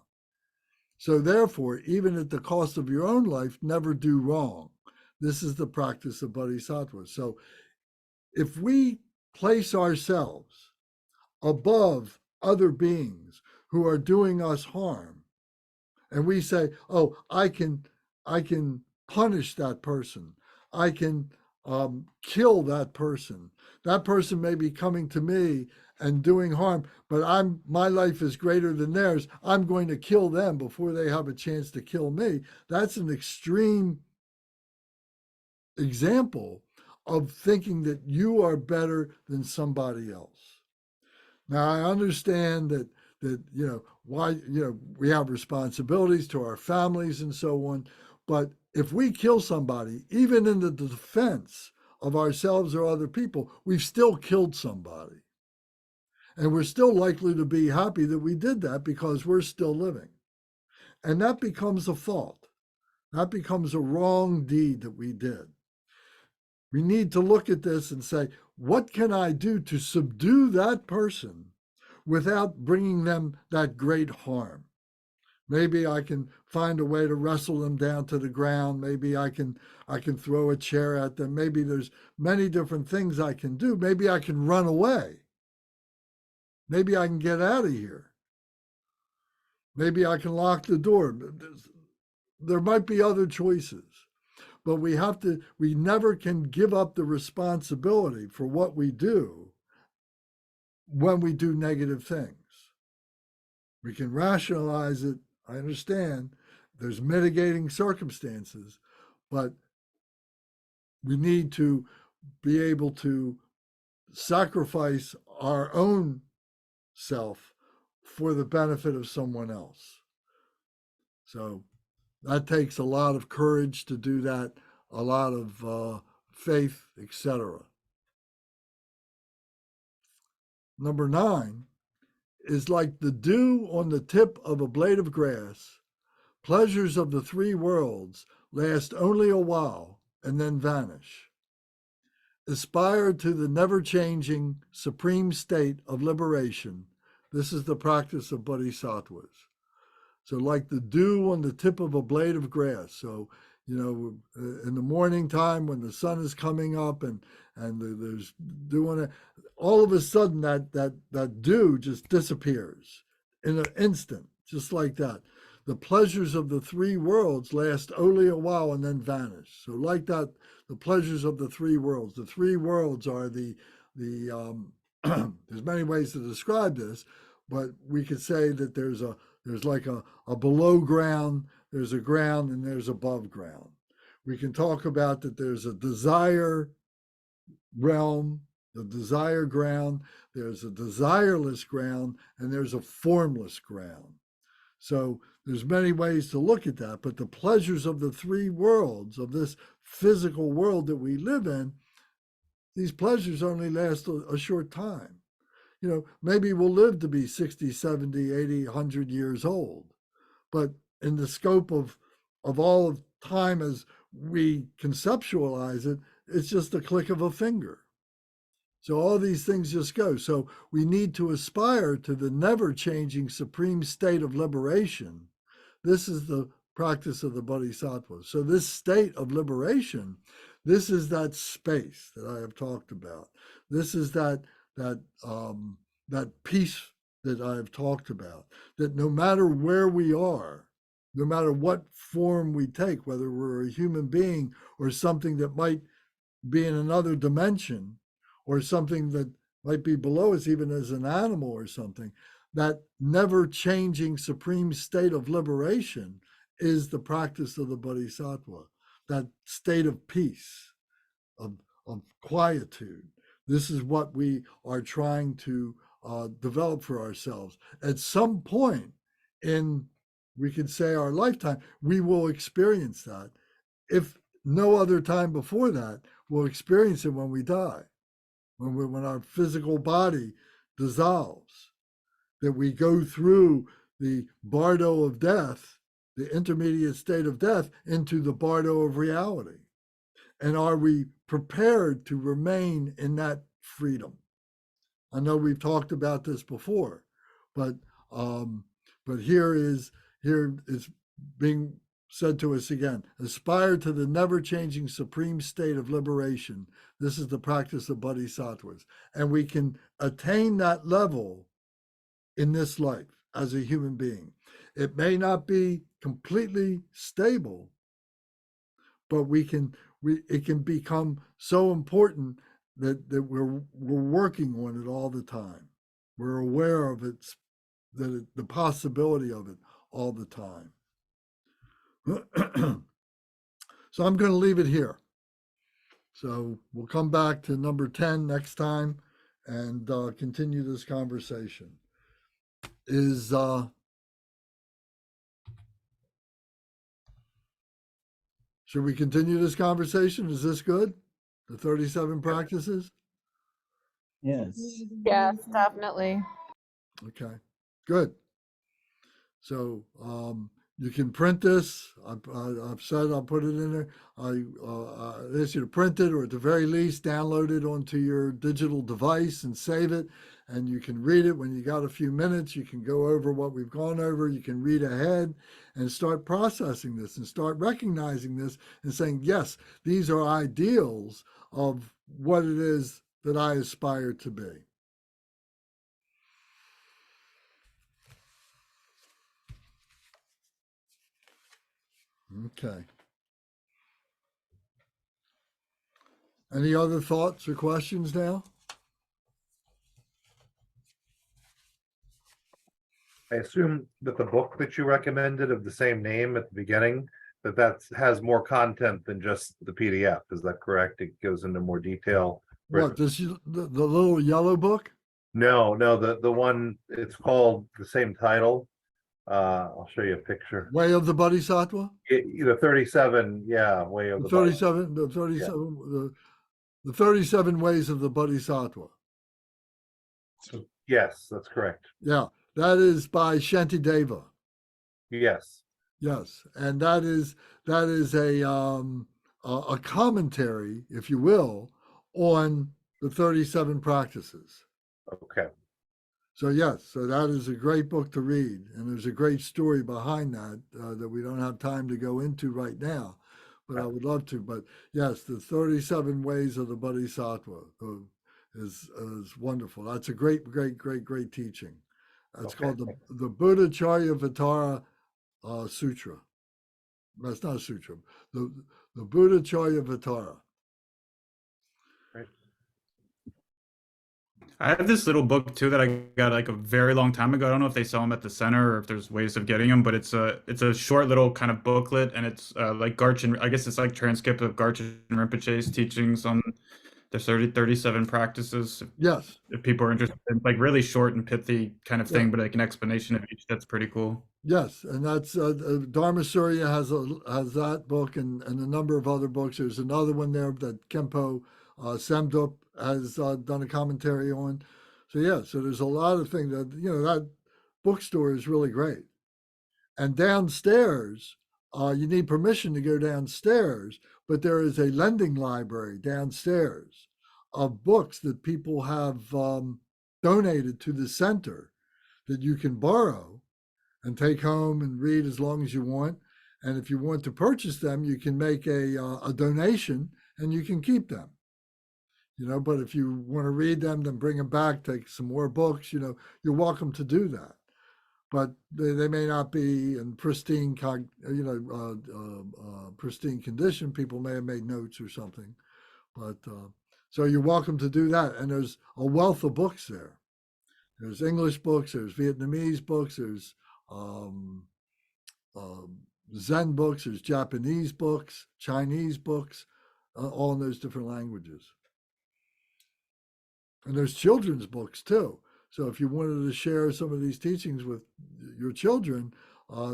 So therefore, even at the cost of your own life, never do wrong. This is the practice of bodhisattva. So if we place ourselves above other beings who are doing us harm, and we say, oh, I can punish that person, I can kill that person. That person may be coming to me and doing harm, but my life is greater than theirs. I'm going to kill them before they have a chance to kill me. That's an extreme example of thinking that you are better than somebody else. Now, I understand that we have responsibilities to our families and so on, but if we kill somebody, even in the defense of ourselves or other people, we've still killed somebody. And we're still likely to be happy that we did that because we're still living. And that becomes a fault. That becomes a wrong deed that we did. We need to look at this and say, what can I do to subdue that person without bringing them that great harm? Maybe I can find a way to wrestle them down to the ground. Maybe I can throw a chair at them. Maybe there's many different things I can do. Maybe I can run away. Maybe I can get out of here. Maybe I can lock the door. There might be other choices. But we never can give up the responsibility for what we do when we do negative things. We can rationalize it. I understand there's mitigating circumstances, but we need to be able to sacrifice our own self for the benefit of someone else. So that takes a lot of courage to do that, a lot of faith, etc. Number 9 is like the dew on the tip of a blade of grass. Pleasures of the 3 worlds last only a while and then vanish. Aspire to the never-changing supreme state of liberation. This is the practice of bodhisattvas. So like the dew on the tip of a blade of grass. So, you know, in the morning time when the sun is coming up and there's dew on it, all of a sudden that dew just disappears in an instant, just like that. The pleasures of the 3 worlds last only a while and then vanish. So like that, the pleasures of the 3 worlds. The 3 worlds are the there's many ways to describe this, but we could say that there's like a below ground, there's a ground, and there's above ground. We can talk about that there's a desire realm, the desire ground, there's a desireless ground, and there's a formless ground. So there's many ways to look at that, but the pleasures of the 3 worlds, of this physical world that we live in, these pleasures only last a short time. You know, maybe we'll live to be 60, 70, 80, 100 years old, but in the scope of all of time as we conceptualize it, it's just a click of a finger. So all these things just go. So we need to aspire to the never-changing supreme state of liberation. This is the practice of the Bodhisattva. So this state of liberation, this is that space that I have talked about. This is that peace that I have talked about, that no matter where we are, no matter what form we take, whether we're a human being or something that might be in another dimension, or something that might be below us, even as an animal or something, that never-changing supreme state of liberation is the practice of the Bodhisattva, that state of peace, of quietude. This is what we are trying to develop for ourselves. At some point in, we could say, our lifetime, we will experience that. If no other time before that, we'll experience it when we die. When our physical body dissolves, that we go through the bardo of death, the intermediate state of death, into the bardo of reality. And are we prepared to remain in that freedom? I know we've talked about this before, but here is being said to us again: aspire to the never-changing supreme state of liberation. This is the practice of bodhisattvas. And we can attain that level in this life as a human being. It may not be completely stable, but it can become so important that we're working on it all the time. We're aware of the possibility of it all the time. So I'm going to leave it here. So we'll come back to number 10 next time and continue this conversation. Should we continue this conversation? Is this good? The 37 practices? Yes. Yes, definitely. Okay, good. So you can print this. I've said I'll put it in there. I ask you to print it, or at the very least download it onto your digital device and save it. And you can read it when you got a few minutes. You can go over what we've gone over. You can read ahead and start processing this and start recognizing this and saying, yes, these are ideals of what it is that I aspire to be. Okay. Any other thoughts or questions now? I assume that the book that you recommended of the same name at the beginning, that has more content than just the PDF. Is that correct? It goes into more detail What, the little yellow book? No, the one, it's called the same title. I'll show you a picture. Way of the Bodhisattva? The 37, yeah, Way of The the Bodhisattva. 37, the 37, the 37 ways of the Bodhisattva. Yes, that's correct. Yeah, that is by Shantideva. Yes. Yes, and that is a commentary, if you will, on the 37 practices. Okay. So yes, so that is a great book to read, and there's a great story behind that that we don't have time to go into right now, but I would love to. But yes, the 37 ways of the Bodhisattva is wonderful. That's a great teaching. That's called the Buddhacharya Sutra. That's not a sutra. The Buddhacharya Vitara. I have this little book too that I got like a very long time ago. I don't know if they sell them at the center or if there's ways of getting them, but it's a short little kind of booklet, and it's like Garchen. I guess it's like transcript of Garchen Rinpoche's teachings on the 37 practices. Yes. If people are interested, it's like really short and pithy kind of thing, but like an explanation of each. That's pretty cool. Yes, and that's Dharma Surya has that book and a number of other books. There's another one there that Kempo Semdup has done a commentary on. So yeah, so there's a lot of things that, that bookstore is really great. And downstairs, you need permission to go downstairs, but there is a lending library downstairs of books that people have donated to the center that you can borrow and take home and read as long as you want. And if you want to purchase them, you can make a donation and you can keep them. But if you want to read them, then bring them back, take some more books, you're welcome to do that. But they may not be in pristine, pristine condition. People may have made notes or something. But so you're welcome to do that. And there's a wealth of books there. There's English books, there's Vietnamese books, there's Zen books, there's Japanese books, Chinese books, all in those different languages. And there's children's books too. So if you wanted to share some of these teachings with your children,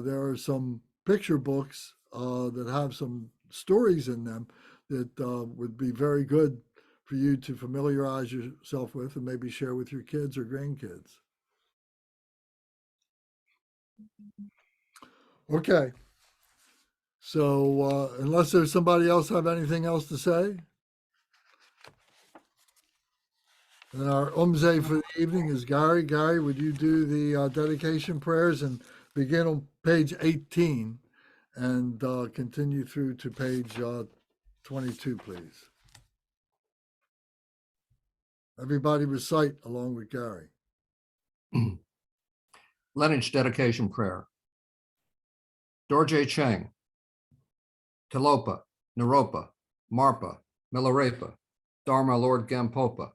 there are some picture books that have some stories in them that would be very good for you to familiarize yourself with and maybe share with your kids or grandkids. Okay. So unless there's somebody else have anything else to say? And our umze for the evening is Gary. Gary, would you do the dedication prayers and begin on page 18 and continue through to page 22, please? Everybody recite along with Gary. Lineage dedication prayer. Dorje Cheng, Tilopa, Naropa, Marpa, Milarepa, Dharma Lord Gampopa,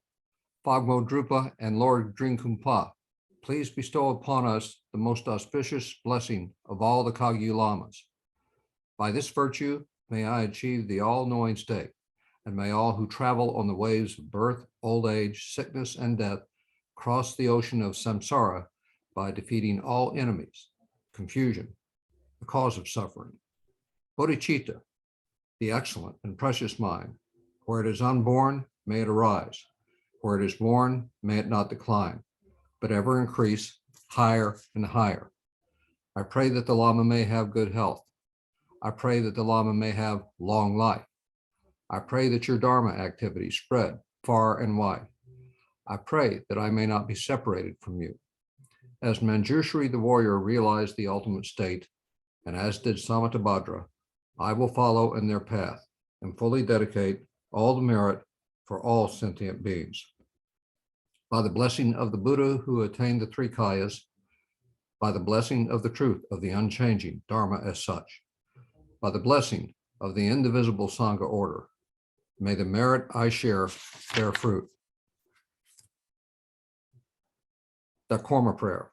Thogme Drupa, and Lord Drinkumpa, please bestow upon us the most auspicious blessing of all the Kagyu Lamas. By this virtue, may I achieve the all-knowing state, and may all who travel on the waves of birth, old age, sickness, and death cross the ocean of samsara by defeating all enemies, confusion, the cause of suffering. Bodhicitta, the excellent and precious mind, where it is unborn, may it arise. Where it is born, may it not decline, but ever increase higher and higher. I pray that the Lama may have good health. I pray that the Lama may have long life. I pray that your Dharma activities spread far and wide. I pray that I may not be separated from you. As Manjushri the warrior realized the ultimate state, and as did Samattabhadra, I will follow in their path and fully dedicate all the merit for all sentient beings. By the blessing of the Buddha who attained the three kayas, by the blessing of the truth of the unchanging Dharma as such, by the blessing of the indivisible Sangha order, may the merit I share bear fruit. The Korma prayer.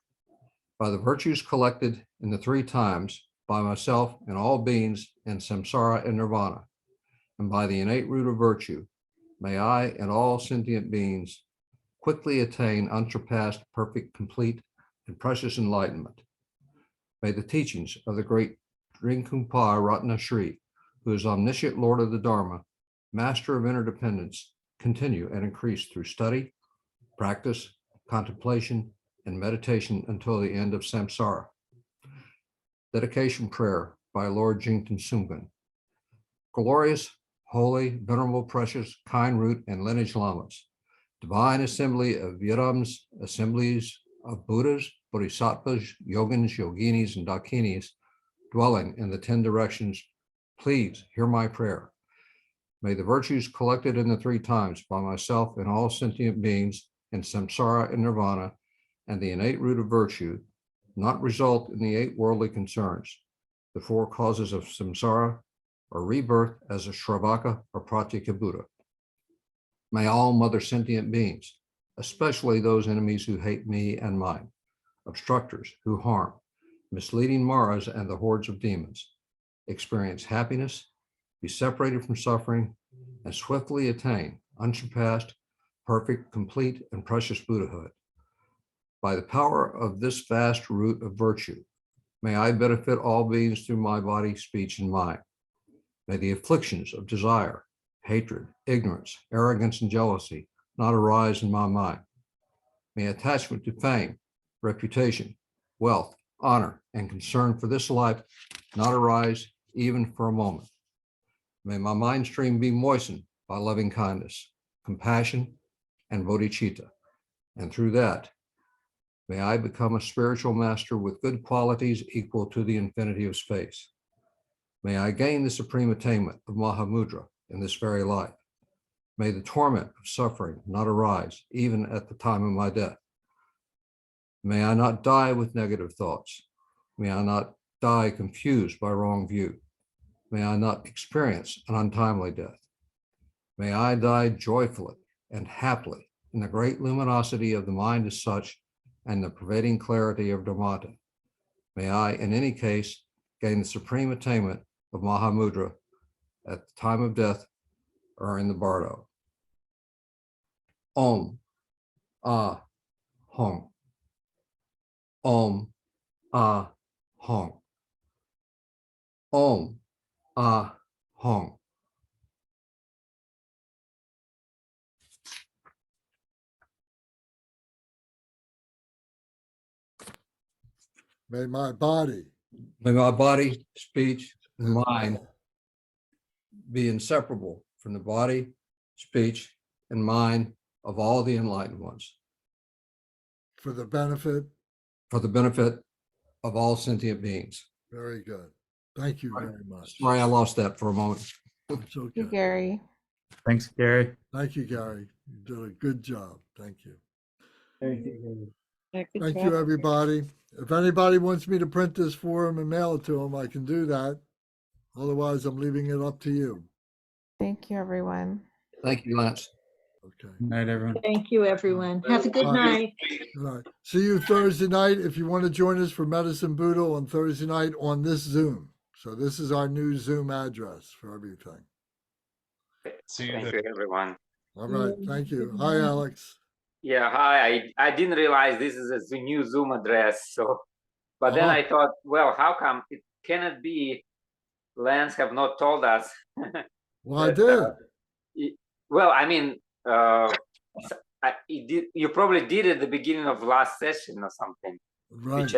By the virtues collected in the three times, by myself and all beings in samsara and nirvana, and by the innate root of virtue, May I and all sentient beings quickly attain unsurpassed, perfect, complete, and precious enlightenment. May the teachings of the great Rinpoche Ratna Shri, who is omniscient Lord of the Dharma, master of interdependence, continue and increase through study, practice, contemplation, and meditation until the end of samsara. Dedication prayer by Lord Jingten Sungpan. Glorious, holy, venerable, precious, kind root and lineage lamas, divine assembly of Yidams, assemblies of Buddhas, Bodhisattvas, Yogins, Yoginis, and Dakinis, dwelling in the 10 directions, please hear my prayer. May the virtues collected in the 3 times by myself and all sentient beings in samsara and nirvana, and the innate root of virtue, not result in the 8 worldly concerns, the 4 causes of samsara, or rebirth as a Shravaka or Pratyeka Buddha. May all mother sentient beings, especially those enemies who hate me and mine, obstructors who harm, misleading Maras and the hordes of demons, experience happiness, be separated from suffering, and swiftly attain unsurpassed, perfect, complete, and precious Buddhahood. By the power of this vast root of virtue, may I benefit all beings through my body, speech, and mind. May the afflictions of desire, hatred, ignorance, arrogance, and jealousy not arise in my mind. May attachment to fame, reputation, wealth, honor, and concern for this life not arise even for a moment. May my mind stream be moistened by loving kindness, compassion, and bodhicitta, and through that, may I become a spiritual master with good qualities equal to the infinity of space. May I gain the supreme attainment of Mahamudra in this very life. May the torment of suffering not arise even at the time of my death. May I not die with negative thoughts. May I not die confused by wrong view. May I not experience an untimely death. May I die joyfully and happily in the great luminosity of the mind as such and the pervading clarity of Dharmata. May I, in any case, gain the supreme attainment of Mahamudra at the time of death or in the bardo. Om, Ah, Hong. Om, Ah, Hong. Om, Ah, Hong. May my body May my body, speech, and mind be inseparable from the body, speech, and mind of all the enlightened ones, for the benefit. for the benefit of all sentient beings. Very good. Thank you very much. Sorry, I lost that for a moment. It's Thank you, okay. Gary. Thanks, Gary. Thank you, Gary. You did a good job. Thank you. Thank you. Yeah, good Thank job. you, everybody. If anybody wants me to print this for them and mail it to them, I can do that. Otherwise, I'm leaving it up to you. Thank you, everyone. Thank you, Lance. Okay. Good night, everyone. Thank you, everyone. Have a good Bye. night. Good night. See you Thursday night. If you want to join us for Medicine Buddha on Thursday night on this Zoom. So this is our new Zoom address for everything. See you Thank there. you, everyone. All right. Thank you. Hi, Alex. Yeah, hi. I didn't realize this is a new Zoom address. So, but then Oh. I thought, well, how come it cannot be? Lance have not told us. Well, I that, did. Well, I mean, you probably did at the beginning of last session or something, Right. which I